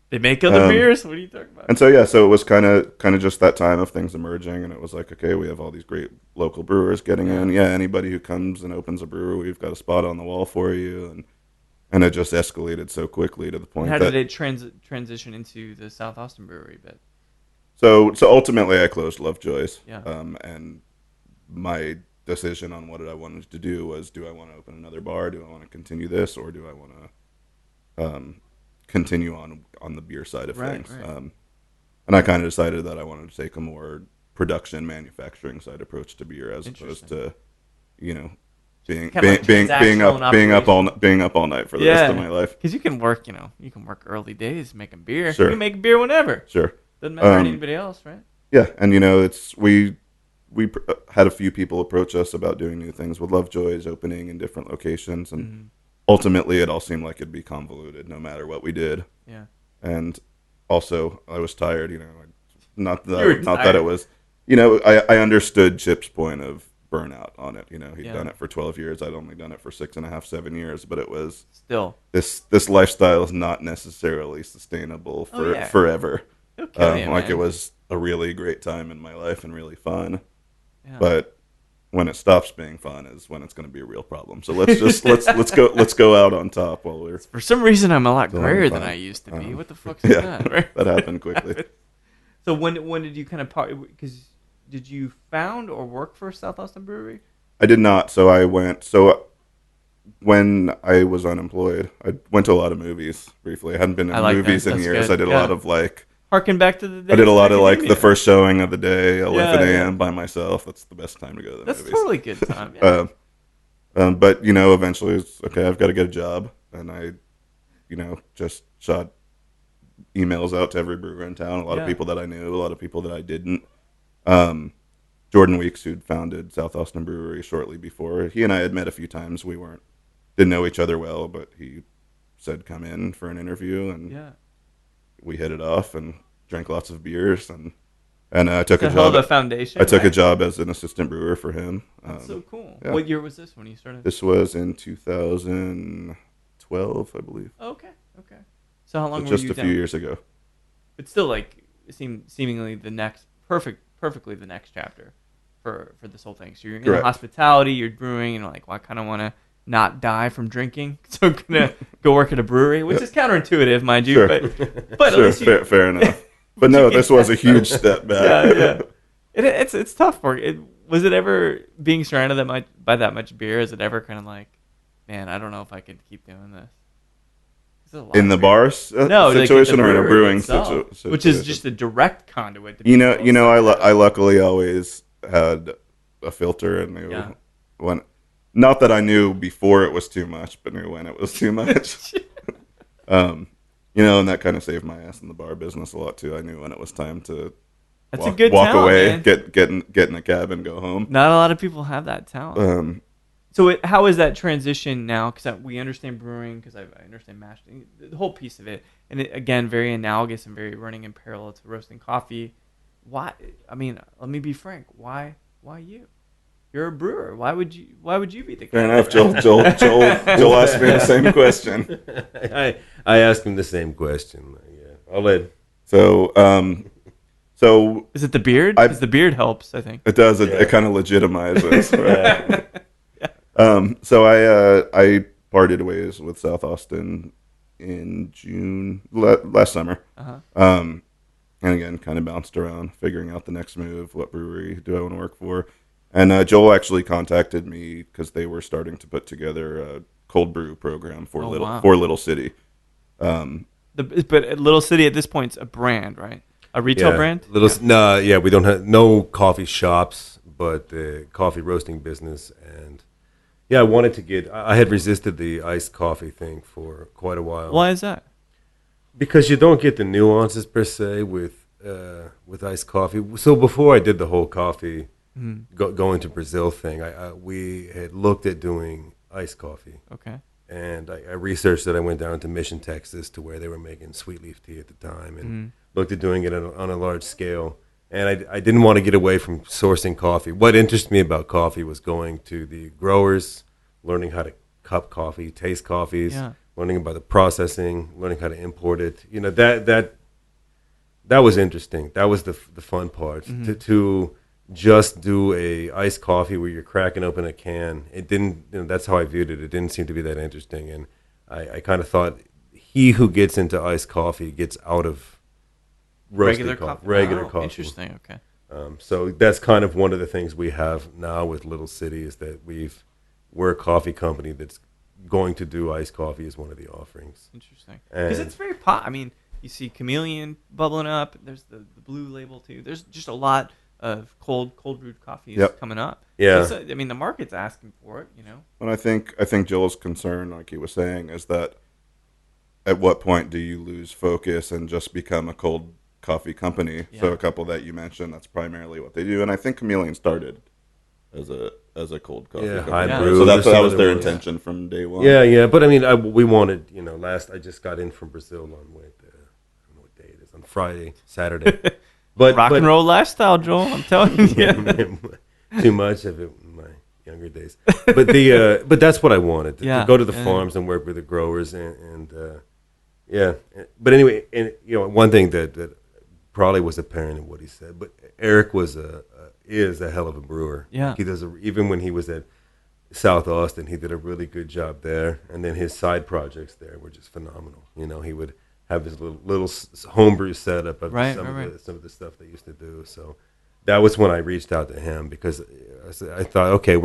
Speaker 1: They make other beers? What are you talking about?
Speaker 3: And so so it was kind of just that time of things emerging, and it was like, okay, we have all these great local brewers getting in. Yeah, anybody who comes and opens a brewery, we've got a spot on the wall for you, and it just escalated so quickly to the point
Speaker 1: How
Speaker 3: that
Speaker 1: did it transition into the South Austin Brewery bit?
Speaker 3: so ultimately I closed Lovejoy's.
Speaker 1: Yeah.
Speaker 3: And my decision on what I wanted to do was, do I want to open another bar? Do I want to continue this, or do I want to continue on the beer side of things?
Speaker 1: Right.
Speaker 3: And I kind of decided that I wanted to take a more production manufacturing side approach to beer as opposed to, being
Speaker 1: Kinda like
Speaker 3: being up all night for the rest of my life.
Speaker 1: Because you can work early days making beer.
Speaker 3: Sure.
Speaker 1: You can make beer whenever.
Speaker 3: Sure.
Speaker 1: Doesn't matter to anybody else, right?
Speaker 3: Yeah, and we had a few people approach us about doing new things with Lovejoy's opening in different locations, and ultimately it all seemed like it'd be convoluted no matter what we did.
Speaker 1: Yeah.
Speaker 3: And also I was tired, not
Speaker 1: were
Speaker 3: that it was, I understood Chip's point of burnout on it. He'd done it for 12 years. I'd only done it for 6.5, 7 years, but it was
Speaker 1: Still.
Speaker 3: this lifestyle is not necessarily sustainable for forever.
Speaker 1: It'll kill you,
Speaker 3: Like
Speaker 1: man.
Speaker 3: it was a really great time in my life and really fun.
Speaker 1: Yeah.
Speaker 3: But when it stops being fun is when it's going to be a real problem. So let's go out on top while we're.
Speaker 1: For some reason, I'm a lot
Speaker 3: Still
Speaker 1: grayer
Speaker 3: fun.
Speaker 1: than I used to be. What the fuck's
Speaker 3: Yeah,
Speaker 1: that? Right?
Speaker 3: that happened quickly.
Speaker 1: So when did you kind of part? Because did you found or work for South Austin Brewery?
Speaker 3: I did not. So I went. So when I was unemployed, I went to a lot of movies briefly. I hadn't been in movies in
Speaker 1: That's
Speaker 3: years.
Speaker 1: good.
Speaker 3: I did a lot of
Speaker 1: Harken back to the day.
Speaker 3: I did a lot of the first showing of the day, 11
Speaker 1: Yeah,
Speaker 3: a.m. by myself. That's the best time to go to the
Speaker 1: That's
Speaker 3: movies.
Speaker 1: totally good time. Yeah.
Speaker 3: But eventually it's okay. I've got to get a job, and I, just shot emails out to every brewer in town. A lot of people that I knew, a lot of people that I didn't. Jordan Weeks, who'd founded South Austin Brewery shortly before, he and I had met a few times. We didn't know each other well, but he said come in for an interview, and we hit it off and drank lots of beers, and I took a job.
Speaker 1: The foundation.
Speaker 3: I took a job as an assistant brewer for him.
Speaker 1: That's so cool.
Speaker 3: Yeah.
Speaker 1: What year was this when you started?
Speaker 3: This was in 2012, I believe.
Speaker 1: Okay. So how long were
Speaker 3: Just
Speaker 1: you
Speaker 3: a few years ago.
Speaker 1: But still, like, seemingly the next perfectly the next chapter for this whole thing. So you're in
Speaker 3: Correct.
Speaker 1: hospitality, you're brewing, and like, well, I kind of want to not die from drinking, so I'm gonna go work at a brewery, which is counterintuitive, mind you.
Speaker 3: Sure.
Speaker 1: But
Speaker 3: Sure,
Speaker 1: at least
Speaker 3: fair enough. But no, this was a huge step back.
Speaker 1: yeah. It's tough work. Was it ever being surrounded by that much beer? Is it ever kind of like, man, I don't know if I could keep doing this?
Speaker 3: In the bar situation,
Speaker 1: like the
Speaker 3: or in a brewing
Speaker 1: itself,
Speaker 3: situation,
Speaker 1: which is just a direct conduit. To
Speaker 3: I luckily always had a filter and knew when. Not that I knew before it was too much, but knew when it was too much. And that kind of saved my ass in the bar business a lot too. I knew when it was time to walk
Speaker 1: talent,
Speaker 3: away,
Speaker 1: man.
Speaker 3: get in a cab and go home.
Speaker 1: Not a lot of people have that talent. So how is that transition now? Because we understand brewing, because I understand mashing, the whole piece of it. And again, very analogous and very running in parallel to roasting coffee. Why? I mean, let me be frank. Why you? You're a brewer. Why would you be the guy?
Speaker 3: Fair enough. Joel asked me the same question.
Speaker 2: I asked him the same question. Yeah, I'll let.
Speaker 3: So
Speaker 1: is it the beard? Because the beard helps, I think.
Speaker 3: It does. It kind of legitimizes. Right? So I parted ways with South Austin in June last summer. And again, kind of bounced around, figuring out the next move. What brewery do I want to work for? And Joel actually contacted me because they were starting to put together a cold brew program for Little City.
Speaker 1: But Little City at this point is a brand, right? A retail brand?
Speaker 2: We don't have no coffee shops, but the coffee roasting business. And I wanted to get. I had resisted the iced coffee thing for quite a while.
Speaker 1: Why is that?
Speaker 2: Because you don't get the nuances per se with iced coffee. So before I did the whole coffee. Going to Brazil thing, we had looked at doing iced coffee.
Speaker 1: Okay.
Speaker 2: And I researched it. I went down to Mission, Texas, to where they were making sweet leaf tea at the time, and looked at doing it on a large scale. And I didn't want to get away from sourcing coffee. What interested me about coffee was going to the growers, learning how to cup coffee, taste coffees, learning about the processing, learning how to import it. That was interesting. That was the fun part. To just do a iced coffee where you're cracking open a can. It didn't. That's how I viewed it. It didn't seem to be that interesting, and I kind of thought he who gets into iced coffee gets out of
Speaker 1: regular coffee.
Speaker 2: Coffee.
Speaker 1: Interesting. Okay.
Speaker 2: So that's kind of one of the things we have now with Little City is that we're a coffee company that's going to do iced coffee as one of the offerings.
Speaker 1: Interesting. Because it's very I mean, you see Chameleon bubbling up. There's the blue label too. There's just a lot of cold brewed coffees coming up.
Speaker 2: Yeah.
Speaker 1: So the market's asking for it,
Speaker 3: And I think Joel's concern, like he was saying, is that at what point do you lose focus and just become a cold coffee company? Yeah. So a couple that you mentioned, that's primarily what they do. And I think Chameleon started as a cold coffee company.
Speaker 2: Brew.
Speaker 3: So that was their intention from day one.
Speaker 2: Yeah. But I mean, we wanted, I just got in from Brazil on I don't know what day it is, on Friday, Saturday. But
Speaker 1: rock and roll lifestyle, Joel. I'm telling you,
Speaker 2: too much of it in my younger days. But but that's what I wanted to go to the farms and work with the growers and But anyway, and one thing that probably was apparent in what he said, but Eric is a hell of a brewer.
Speaker 1: Yeah,
Speaker 2: he does even when he was at South Austin, he did a really good job there, and then his side projects there were just phenomenal. He would have this little homebrew setup of some of the stuff they used to do. So that was when I reached out to him because I thought, okay,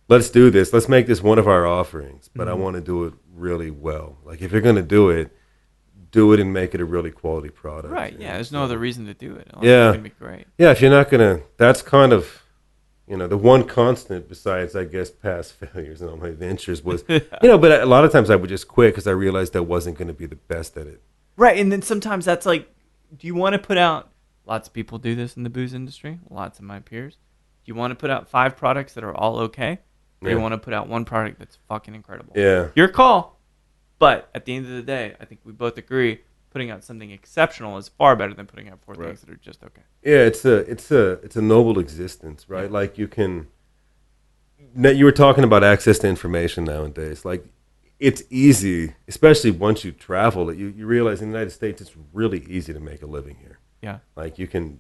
Speaker 2: let's do this. Let's make this one of our offerings, but I want to do it really well. Like if you're going to do it and make it a really quality product.
Speaker 1: Right. Yeah. There's no other reason to do it. It's
Speaker 2: going
Speaker 1: to be great.
Speaker 2: Yeah. If you're not going to, that's kind of, the one constant besides, I guess, past failures and all my ventures was, but a lot of times I would just quit because I realized I wasn't going to be the best at it.
Speaker 1: Right. And then sometimes that's like, do you want to put out, lots of people do this in the booze industry, lots of my peers. Do you want to put out 5 products that are all okay? Or do you want to put out one product that's fucking incredible?
Speaker 2: Yeah.
Speaker 1: Your call. But at the end of the day, I think we both agree putting out something exceptional is far better than putting out 4 things that are just okay.
Speaker 2: Yeah, it's a noble existence, right? Like you were talking about access to information nowadays. Like it's easy, especially once you travel. You realize in the United States it's really easy to make a living here.
Speaker 1: Yeah,
Speaker 2: like you can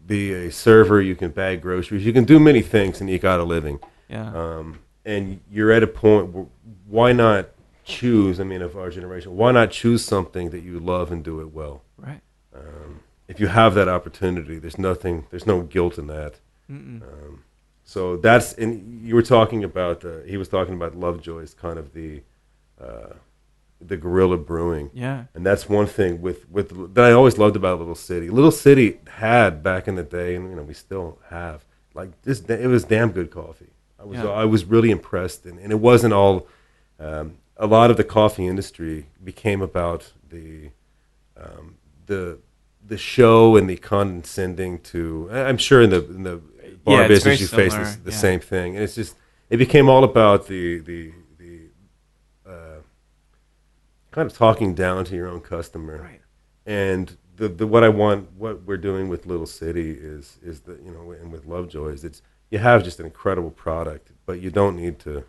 Speaker 2: be a server, you can bag groceries, you can do many things and eke out a living.
Speaker 1: Yeah.
Speaker 2: And you're at a point where, why not choose, I mean, of our generation, why not choose something that you love and do it well?
Speaker 1: Right.
Speaker 2: If you have that opportunity, there's no guilt in that. So that's, and you were talking about, he was talking about Lovejoy's kind of the guerrilla brewing.
Speaker 1: Yeah.
Speaker 2: And that's one thing with that I always loved about Little City. Little City had back in the day, and we still have, like this. It was damn good coffee. I was really impressed, and it wasn't all. A lot of the coffee industry became about the show and the condescending to. I'm sure in the bar business you face the same thing, and it's just it became all about the kind of talking down to your own customer.
Speaker 1: Right.
Speaker 2: And what we're doing with Little City is that, and with Lovejoy's, it's, you have just an incredible product, but you don't need to,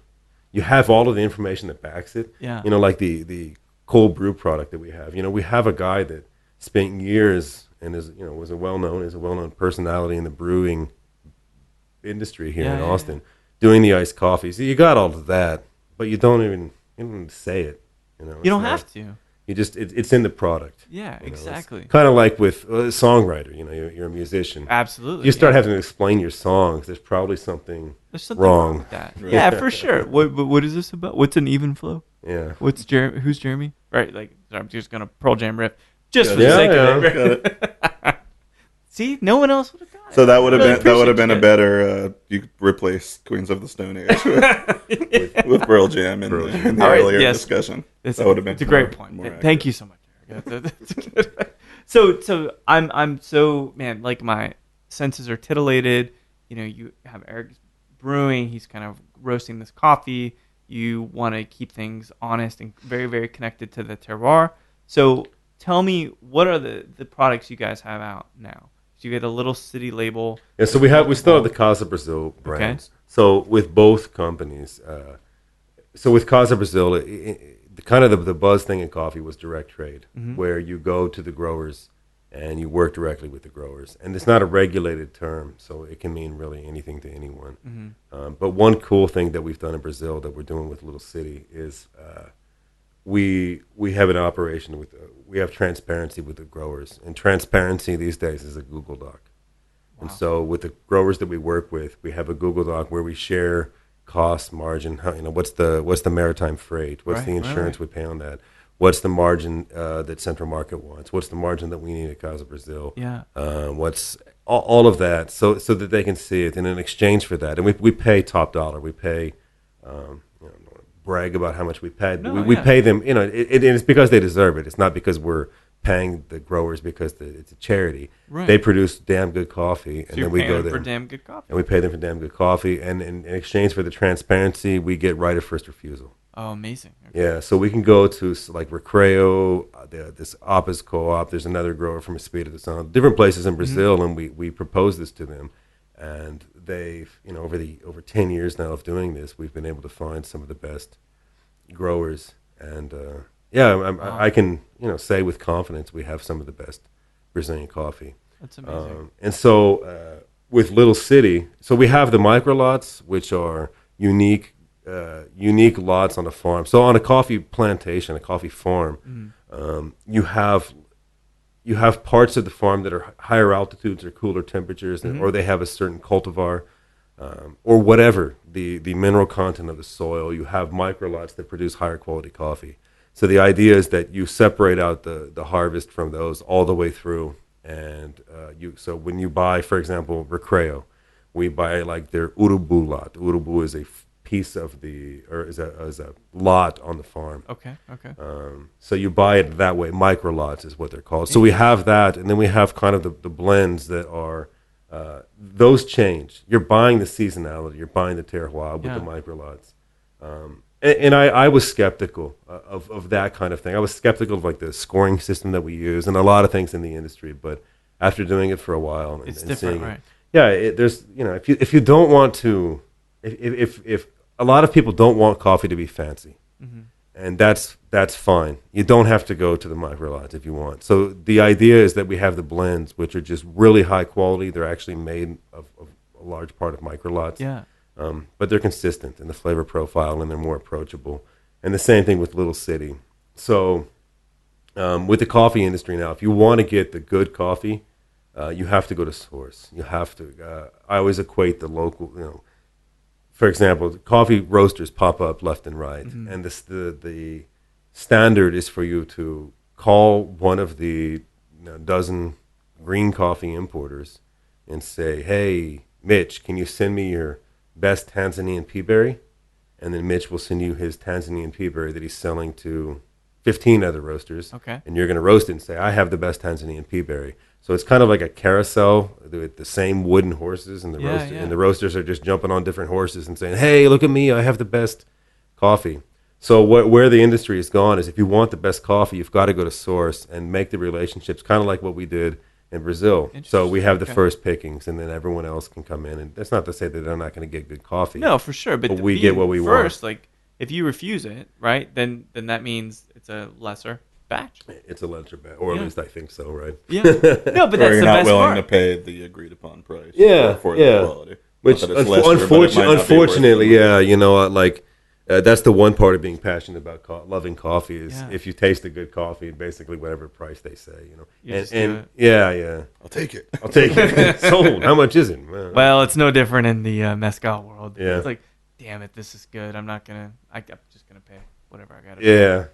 Speaker 2: you have all of the information that backs it.
Speaker 1: Yeah.
Speaker 2: Like the cold brew product that we have. We have a guy that spent years and was a well-known personality in the brewing industry here in Austin, doing the iced coffee. So you got all of that, but you don't even say it.
Speaker 1: You don't have to.
Speaker 2: You just it's in the product.
Speaker 1: Yeah, exactly.
Speaker 2: Kind of like with a songwriter. You're a musician.
Speaker 1: Absolutely.
Speaker 2: You start having to explain your songs. There's probably something wrong
Speaker 1: with that. Right. Yeah, for sure. What is this about? What's an even flow?
Speaker 2: Yeah.
Speaker 1: Who's Jeremy? Right. Like, I'm just gonna Pearl Jam riff just for the sake of it. See, no one else would have got it.
Speaker 3: So that would have been a better. You could replace Queens of the Stone Age with Pearl Jam in the earlier discussion. That would have been.
Speaker 1: It's a great point. Thank you so much, Eric. That's good. So I'm so, man, like, my senses are titillated. You have Eric brewing. He's kind of roasting this coffee. You want to keep things honest and very, very connected to the terroir. So tell me, what are the products you guys have out now? So you get a Little City label.
Speaker 2: Yeah, so we still have the Casa Brasil brands. Okay. So with both companies, so with Casa Brasil, the buzz thing in coffee was direct trade, where you go to the growers and you work directly with the growers. And it's not a regulated term, so it can mean really anything to anyone. But one cool thing that we've done in Brazil that we're doing with Little City is we have an operation we have transparency with the growers, and transparency these days is a Google Doc. Wow. And so with the growers that we work with, we have a Google Doc where we share cost, margin, what's the maritime freight, what's the insurance we pay on that, what's the margin that Central Market wants, what's the margin that we need at Casa Brasil, what's all of that, so that they can see it. And in exchange for that, and we pay top dollar, we pay. Brag about how much we paid. We pay them, it's because they deserve it. It's not because we're paying the growers because it's a charity. Right. They produce damn good coffee,
Speaker 1: and then we go there for damn good coffee,
Speaker 2: and we pay them for damn good coffee. And in exchange for the transparency, we get right of first refusal.
Speaker 1: Oh, amazing!
Speaker 2: Okay. Yeah, so we can go to like Recreo, this Apis Co-op. There's another grower from Espírito Santo, different places in Brazil, and we propose this to them. And they've, over 10 years now of doing this, we've been able to find some of the best growers. And, I can, say with confidence we have some of the best Brazilian coffee.
Speaker 1: That's amazing.
Speaker 2: And so with Little City, so we have the micro lots, which are unique lots on a farm. So on a coffee plantation, a coffee farm, you have parts of the farm that are higher altitudes or cooler temperatures, or they have a certain cultivar, or whatever, the mineral content of the soil. You have microlots that produce higher quality coffee. So the idea is that you separate out the harvest from those all the way through. And so when you buy, for example, Recreo, we buy like their Urubu lot. Urubu is a piece of is a lot on the farm.
Speaker 1: Okay.
Speaker 2: So you buy it that way. Micro lots is what they're called. So we have that, and then we have kind of the blends that are those change. You're buying the seasonality. You're buying the terroir with the micro lots. And I was skeptical of that kind of thing. I was skeptical of like the scoring system that we use and a lot of things in the industry. But after doing it for a while
Speaker 1: it's different, right?
Speaker 2: There's if you don't want to, if a lot of people don't want coffee to be fancy, and that's fine. You don't have to go to the micro lots if you want. So the idea is that we have the blends, which are just really high quality. They're actually made of a large part of micro lots.
Speaker 1: Yeah.
Speaker 2: But they're consistent in the flavor profile, and they're more approachable. And the same thing with Little City. So with the coffee industry now, if you want to get the good coffee, you have to go to source. You have to. I always equate the local. For example, coffee roasters pop up left and right, and the standard is for you to call one of the dozen green coffee importers and say, "Hey, Mitch, can you send me your best Tanzanian peaberry?" And then Mitch will send you his Tanzanian peaberry that he's selling to 15 other roasters.
Speaker 1: Okay.
Speaker 2: And you're going to roast it and say, "I have the best Tanzanian peaberry." So it's kind of like a carousel with the same wooden horses, and and the roasters are just jumping on different horses and saying, "Hey, look at me, I have the best coffee." So where the industry has gone is, if you want the best coffee, you've got to go to source and make the relationships, kind of like what we did in Brazil. So we have the first pickings, and then everyone else can come in. And that's not to say that they're not going to get good coffee.
Speaker 1: No, for sure. But
Speaker 2: we get what we want.
Speaker 1: First, like, if you refuse it, right, then that means it's a lesser batch.
Speaker 2: It's a lesser batch, or at least I think so, right?
Speaker 1: Yeah. No, but that's
Speaker 3: you're
Speaker 1: the
Speaker 3: not
Speaker 1: best
Speaker 3: willing
Speaker 1: part.
Speaker 3: to pay the agreed upon price.
Speaker 2: Yeah.
Speaker 3: For the quality.
Speaker 2: Which, unfortunately, that's the one part of being passionate about loving coffee is if you taste a good coffee, basically whatever price they say,
Speaker 3: I'll take it.
Speaker 2: I'll take it. Sold. How much is it?
Speaker 1: Well, it's no different in the mezcal world.
Speaker 2: Yeah.
Speaker 1: It's like, damn it, this is good. I'm just gonna pay whatever I gotta.
Speaker 2: Yeah.
Speaker 1: Pay.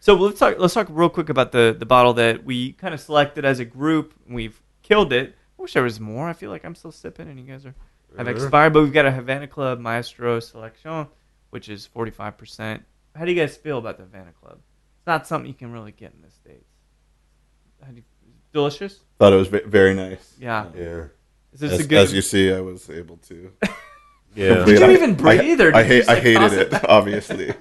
Speaker 1: So let's talk real quick about the bottle that we kind of selected as a group. We've killed it. I wish there was more. I feel like I'm still sipping, and you guys have expired. But we've got a Havana Club Maestro Selection, which is 45%. How do you guys feel about the Havana Club? It's not something you can really get in the States. Delicious?
Speaker 3: Thought it was very nice.
Speaker 1: Yeah.
Speaker 2: Yeah.
Speaker 1: Is this a good?
Speaker 3: As you see, I was able to.
Speaker 2: Yeah.
Speaker 1: Did you even breathe?
Speaker 3: I hated it, obviously.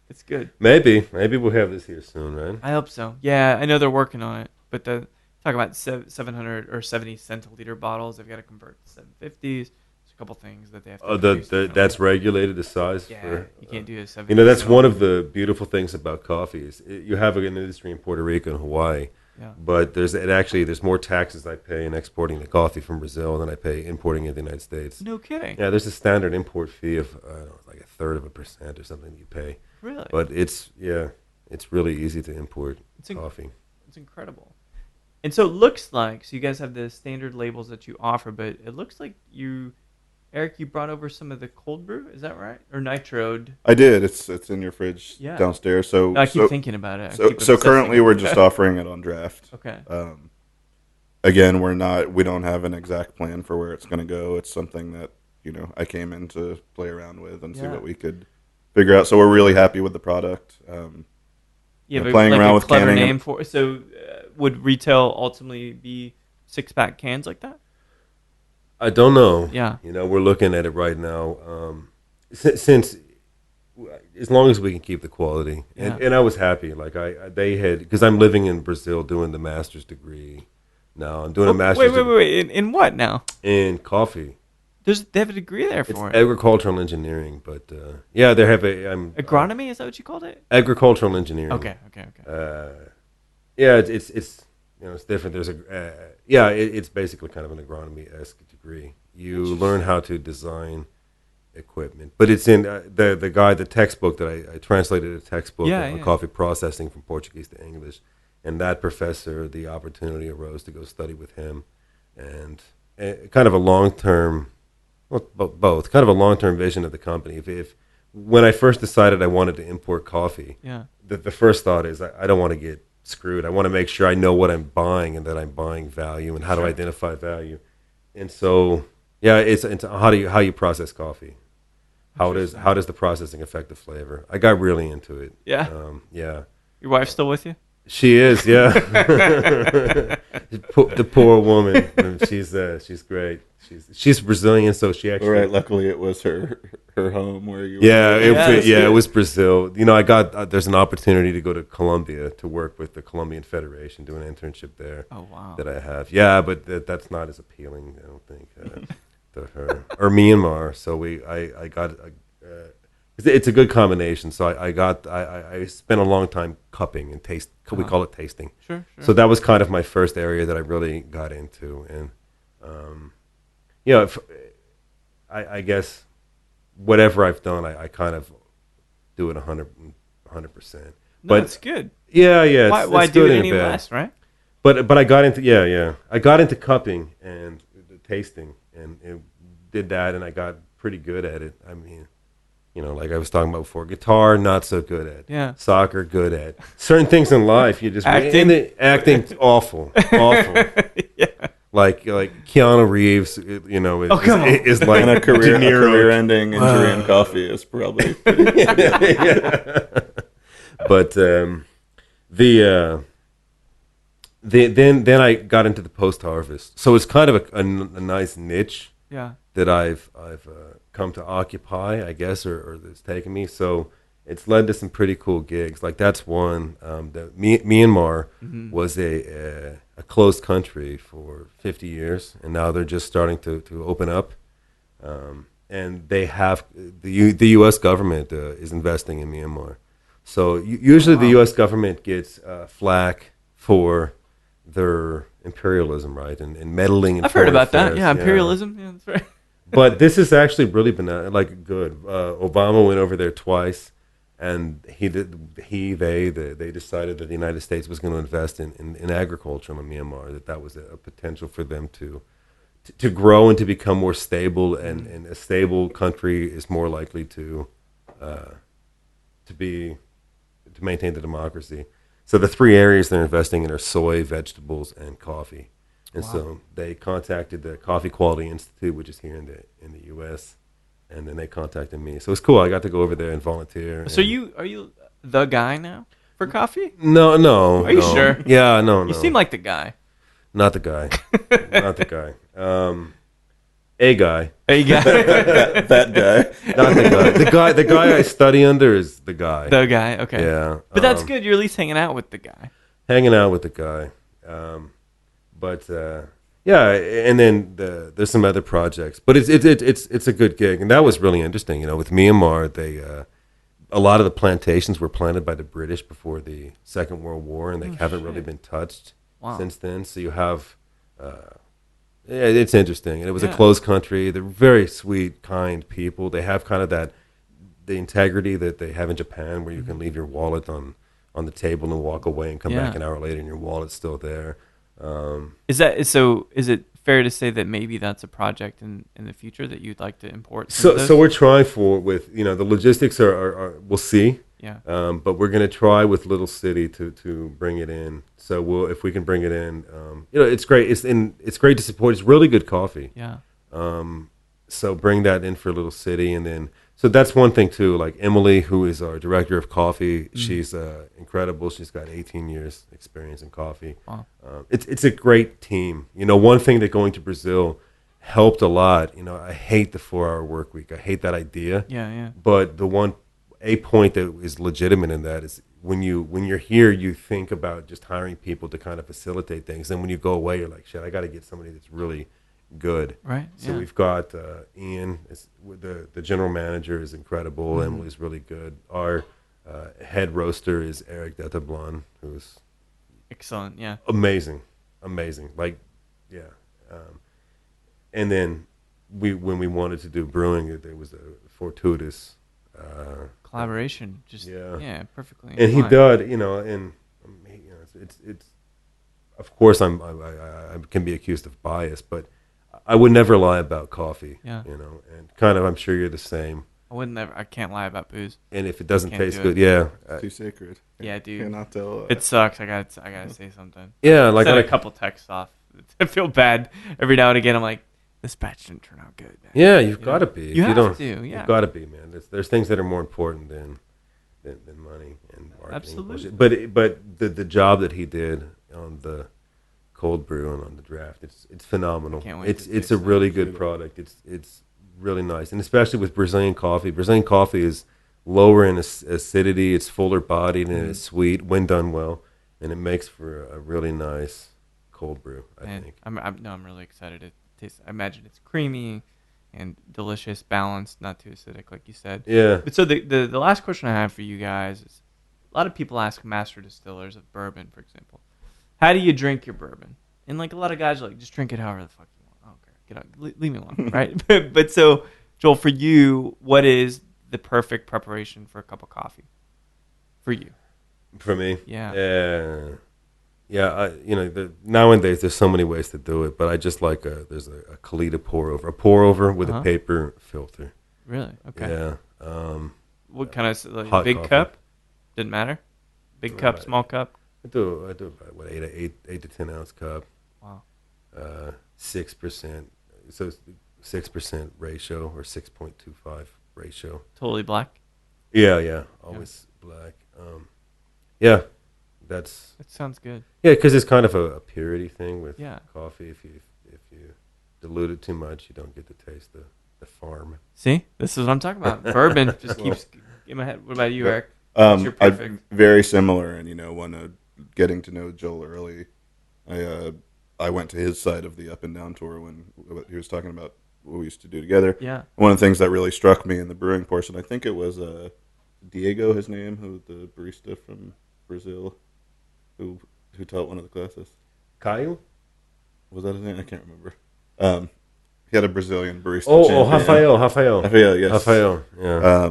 Speaker 1: It's good.
Speaker 2: Maybe we'll have this here soon, right?
Speaker 1: I hope so. Yeah, I know they're working on it, but talk about 700 or 70 centiliter bottles. They've got to convert to 750s. There's a couple things that they have to.
Speaker 2: That's regulated the size.
Speaker 1: Yeah, you can't do a 70.
Speaker 2: That's one of the beautiful things about coffee is you have an industry in Puerto Rico and Hawaii.
Speaker 1: Yeah.
Speaker 2: But there's more taxes I pay in exporting the coffee from Brazil than I pay importing it in the United States.
Speaker 1: No kidding.
Speaker 2: Yeah, there's a standard import fee of like 1/3% or something you pay.
Speaker 1: Really?
Speaker 2: But it's really easy to import coffee.
Speaker 1: It's incredible. And so it looks like, so you guys have the standard labels that you offer, but it looks like Eric, you brought over some of the cold brew, is that right? Or nitroed?
Speaker 3: I did. It's in your fridge downstairs. So
Speaker 1: I keep thinking about it.
Speaker 3: So currently we're just offering it on draft.
Speaker 1: Okay.
Speaker 3: Again, we don't have an exact plan for where it's going to go. It's something that I came in to play around with and see what we could figure out. So we're really happy with the product. Playing around with
Speaker 1: clever
Speaker 3: canning.
Speaker 1: Name for so would retail ultimately be 6-pack cans like that?
Speaker 2: I don't know.
Speaker 1: Yeah.
Speaker 2: We're looking at it right now. Since as long as we can keep the quality, and I was happy. Like they had, because I'm living in Brazil doing the master's degree now. I'm doing a master's.
Speaker 1: Wait. In what now?
Speaker 2: In coffee.
Speaker 1: They have a degree there for it.
Speaker 2: Agricultural engineering, but they have
Speaker 1: agronomy. Is that what you called it?
Speaker 2: Agricultural engineering.
Speaker 1: Okay.
Speaker 2: It's different. There's it's basically kind of an agronomy-esque degree. You learn how to design equipment, but it's in the textbook that I translated a textbook on coffee processing from Portuguese to English, and that professor, the opportunity arose to go study with him, and kind of a long-term, both kind of a long-term vision of the company. If when I first decided I wanted to import coffee, the first thought is I don't want to get screwed. I want to make sure I know what I'm buying and that I'm buying value and how to identify value. And so, it's how you process coffee. How does the processing affect the flavor? I got really into it.
Speaker 1: Yeah. Your wife's still with you?
Speaker 2: She is, yeah. The poor woman. She's great. She's Brazilian, so she actually.
Speaker 3: Right. Luckily, it was her home where you.
Speaker 2: Yeah, it was Brazil. I got there's an opportunity to go to Colombia to work with the Colombian Federation, do an internship there.
Speaker 1: Oh wow.
Speaker 2: That I have. Yeah, but that's not as appealing, I don't think, to her or Myanmar. So I got it's a good combination. So I spent a long time cupping and taste. We call it tasting.
Speaker 1: Sure.
Speaker 2: So that was kind of my first area that I really got into, and I guess whatever I've done, I kind of do it 100%.
Speaker 1: But it's good.
Speaker 2: Yeah.
Speaker 1: Why
Speaker 2: it's
Speaker 1: do
Speaker 2: good
Speaker 1: it
Speaker 2: and
Speaker 1: any
Speaker 2: bad.
Speaker 1: less, right?
Speaker 2: But I got into I got into cupping and the tasting and did that, and I got pretty good at it. I mean, like I was talking about before, guitar not so good at.
Speaker 1: Yeah.
Speaker 2: Soccer good at. Certain things in life you just acting awful.
Speaker 1: Yeah.
Speaker 2: Like Keanu Reeves, is like
Speaker 3: and a career-ending injury in coffee is probably pretty
Speaker 2: But then I got into the post-harvest, so it's kind of a nice niche that I've come to occupy, I guess, or that's taken me. So it's led to some pretty cool gigs. Like that's one. Myanmar was a closed country for 50 years, and now they're just starting to open up. And they have the U.S. government is investing in Myanmar. So usually the U.S. government gets flack for their imperialism, right, and meddling in
Speaker 1: I've heard about
Speaker 2: affairs.
Speaker 1: that. Yeah, imperialism. Yeah, that's right.
Speaker 2: But this has actually really been good. Obama went over there twice, and they decided that the United States was going to invest in agriculture in Myanmar. That was a potential for them to grow and to become more stable, and a stable country is more likely to maintain the democracy. So the three areas they're investing in are soy, vegetables, and coffee. And so they contacted the Coffee Quality Institute, which is here in the U.S., and then they contacted me. So it's cool. I got to go over there and volunteer.
Speaker 1: So are you the guy now for coffee?
Speaker 2: No.
Speaker 1: Are you sure?
Speaker 2: Yeah, no.
Speaker 1: You seem like the guy.
Speaker 2: Not the guy. Not the guy. A guy.
Speaker 1: A guy.
Speaker 3: that guy.
Speaker 2: Not the guy. The guy I study under is the guy.
Speaker 1: The guy. Okay.
Speaker 2: Yeah.
Speaker 1: But that's good. You're at least hanging out with the guy.
Speaker 2: Hanging out with the guy. And then there's some other projects, but it's a good gig, and that was really interesting. With Myanmar, a lot of the plantations were planted by the British before the Second World War, and they haven't really been touched since then. So you have, it's interesting, and it was a closed country. They're very sweet, kind people. They have kind of the integrity that they have in Japan, where you can leave your wallet on the table and walk away and come back an hour later, and your wallet's still there.
Speaker 1: Is it fair to say that maybe that's a project in the future that you'd like to import?
Speaker 2: So we're trying the logistics are we'll see.
Speaker 1: Yeah.
Speaker 2: But we're going to try with Little City to bring it in. So if we can bring it in, it's great. It's great to support. It's really good coffee.
Speaker 1: Yeah.
Speaker 2: So bring that in for Little City, and then so that's one thing too. Like Emily, who is our director of coffee, she's incredible. She's got 18 years experience in coffee.
Speaker 1: Wow.
Speaker 2: It's a great team. One thing that going to Brazil helped a lot. I hate the 4-hour work week. I hate that idea.
Speaker 1: Yeah.
Speaker 2: But a point that is legitimate in that is when you're here, you think about just hiring people to kind of facilitate things. And when you go away, you're like, shit, I got to get somebody that's really good.
Speaker 1: Right.
Speaker 2: So we've got Ian, the general manager is incredible. Emily's really good. Our head roaster is Eric Wolf&nbsp, who's
Speaker 1: excellent. Yeah.
Speaker 2: Amazing. Like, yeah. And then when we wanted to do brewing, it was a fortuitous
Speaker 1: collaboration. Just yeah, perfectly.
Speaker 2: And he did, it's of course I can be accused of bias, but I would never lie about coffee.
Speaker 1: Yeah.
Speaker 2: And kind of I'm sure you're the same.
Speaker 1: I can't lie about booze.
Speaker 2: And if it doesn't taste good,
Speaker 3: it's too sacred.
Speaker 1: Yeah, dude.
Speaker 3: Cannot tell.
Speaker 1: It sucks. I gotta say something.
Speaker 2: Yeah, like
Speaker 1: I sent a couple texts off. I feel bad every now and again. I'm like, this batch didn't turn out good, man.
Speaker 2: Yeah, you've got to be.
Speaker 1: You have to. Yeah,
Speaker 2: you've got to be, man. There's things that are more important than money and marketing.
Speaker 1: Absolutely.
Speaker 2: Bullshit. But the job that he did on the cold brew and on the draft, it's phenomenal.
Speaker 1: Can't wait
Speaker 2: it's a really good product. It's really nice, and especially with Brazilian coffee. Brazilian coffee is lower in acidity. It's fuller bodied and it's sweet when done well, and it makes for a really nice cold brew. I think.
Speaker 1: I'm really excited to taste. I imagine it's creamy, and delicious, balanced, not too acidic, like you said.
Speaker 2: Yeah.
Speaker 1: But so the last question I have for you guys is, a lot of people ask master distillers of bourbon, for example, how do you drink your bourbon? And like a lot of guys are like, just drink it however the fuck you want. I don't care. Get out. Leave me alone, right? But so, Joel, for you, what is the perfect preparation for a cup of coffee? For you.
Speaker 2: For me?
Speaker 1: Yeah.
Speaker 2: Yeah, nowadays there's so many ways to do it, but I just like there's a Kalita pour over with a paper filter.
Speaker 1: Really? Okay.
Speaker 2: Yeah.
Speaker 1: What kind of, like,
Speaker 2: hot
Speaker 1: big
Speaker 2: coffee.
Speaker 1: cup? Didn't matter? Big cup, small cup?
Speaker 2: I do about what 8 to 10 ounce cup.
Speaker 1: Wow.
Speaker 2: 6%. So it's 6% ratio or 6.25 ratio.
Speaker 1: Totally black?
Speaker 2: Yeah. Always black. Yeah.
Speaker 1: That sounds good.
Speaker 2: Yeah, because it's kind of a purity thing with coffee. If you dilute it too much, you don't get to taste the farm.
Speaker 1: See, this is what I'm talking about. Bourbon just keeps in my head. What about you, Eric? What's your perfect?
Speaker 3: Very similar, and when getting to know Joel early, I went to his side of the Up and Down tour when he was talking about what we used to do together.
Speaker 1: Yeah.
Speaker 3: One of the things that really struck me in the brewing portion, I think it was Diego, his name, who the barista from Brazil. Who taught one of the classes?
Speaker 2: Caio?
Speaker 3: Was that his name? I can't remember. He had a Brazilian barista.
Speaker 2: Rafael,
Speaker 3: yes.
Speaker 2: Rafael, yeah.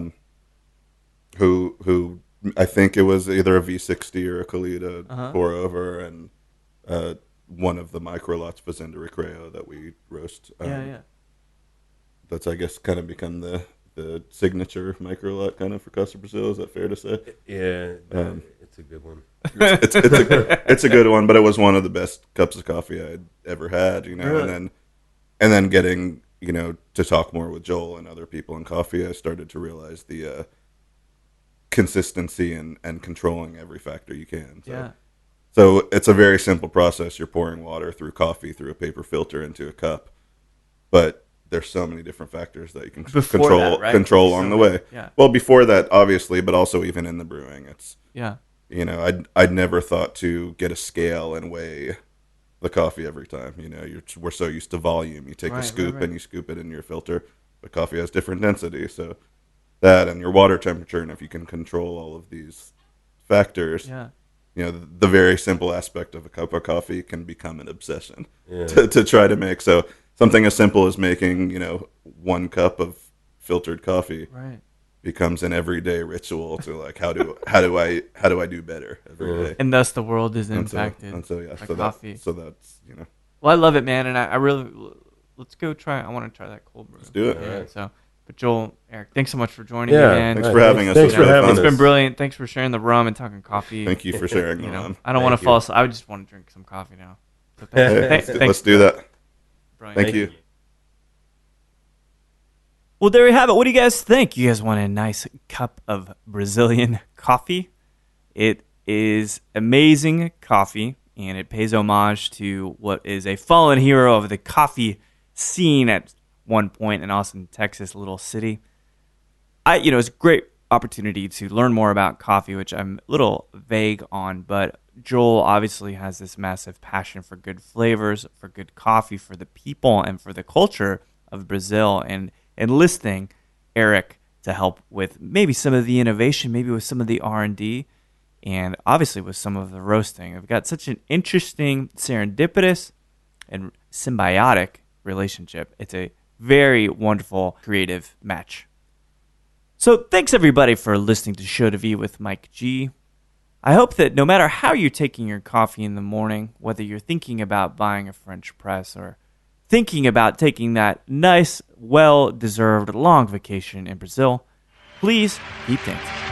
Speaker 3: Who I think it was either a V60 or a Kalita pour over, and one of the micro lots was into Recreo that we roast. That's, I guess, kind of become the signature micro lot kind of for Casa Brasil. Is that fair to say?
Speaker 2: Yeah, it's a good one.
Speaker 3: It's a good one, but it was one of the best cups of coffee I'd ever had.
Speaker 1: Really?
Speaker 3: And then getting to talk more with Joel and other people in coffee, I started to realize the consistency and controlling every factor you can. So it's a very simple process. You're pouring water through coffee through a paper filter into a cup, but there's so many different factors that you can control along the way.
Speaker 1: Yeah.
Speaker 3: Well, before that, obviously, but also even in the brewing, it's I'd never thought to get a scale and weigh the coffee every time. We're so used to volume. You take a scoop and you scoop it in your filter, but coffee has different density. So that and your water temperature, and if you can control all of these factors, the very simple aspect of a cup of coffee can become an obsession to try to make. So something as simple as making 1 cup of filtered coffee becomes an everyday ritual to like how do I do better every day,
Speaker 1: and thus the world is impacted.
Speaker 3: By
Speaker 1: coffee.
Speaker 3: So that's
Speaker 1: Well, I love it, man, and I really let's go try. I want to try that cold brew.
Speaker 3: Let's do it.
Speaker 1: Yeah. So, but Joel, Eric, thanks so much for joining me, man.
Speaker 3: Thanks for having us.
Speaker 2: Thanks for having us.
Speaker 1: It's been brilliant. Thanks for sharing the rum and talking coffee.
Speaker 3: Thank you for sharing the rum.
Speaker 1: I don't want to fall asleep. I just want to drink some coffee now. So
Speaker 3: let's do that.
Speaker 1: Brilliant.
Speaker 3: Thank you.
Speaker 1: Well, there you have it. What do you guys think? You guys want a nice cup of Brazilian coffee? It is amazing coffee, and it pays homage to what is a fallen hero of the coffee scene at one point in Austin, Texas, little city. It's a great opportunity to learn more about coffee, which I'm a little vague on, but Joel obviously has this massive passion for good flavors, for good coffee, for the people, and for the culture of Brazil, and enlisting Eric to help with maybe some of the innovation, maybe with some of the R&D, and obviously with some of the roasting. I've got such an interesting, serendipitous, and symbiotic relationship. It's a very wonderful, creative match. So thanks everybody for listening to Show to V with Mike G. I hope that no matter how you're taking your coffee in the morning, whether you're thinking about buying a French press or thinking about taking that nice, well-deserved long vacation in Brazil, please keep dancing.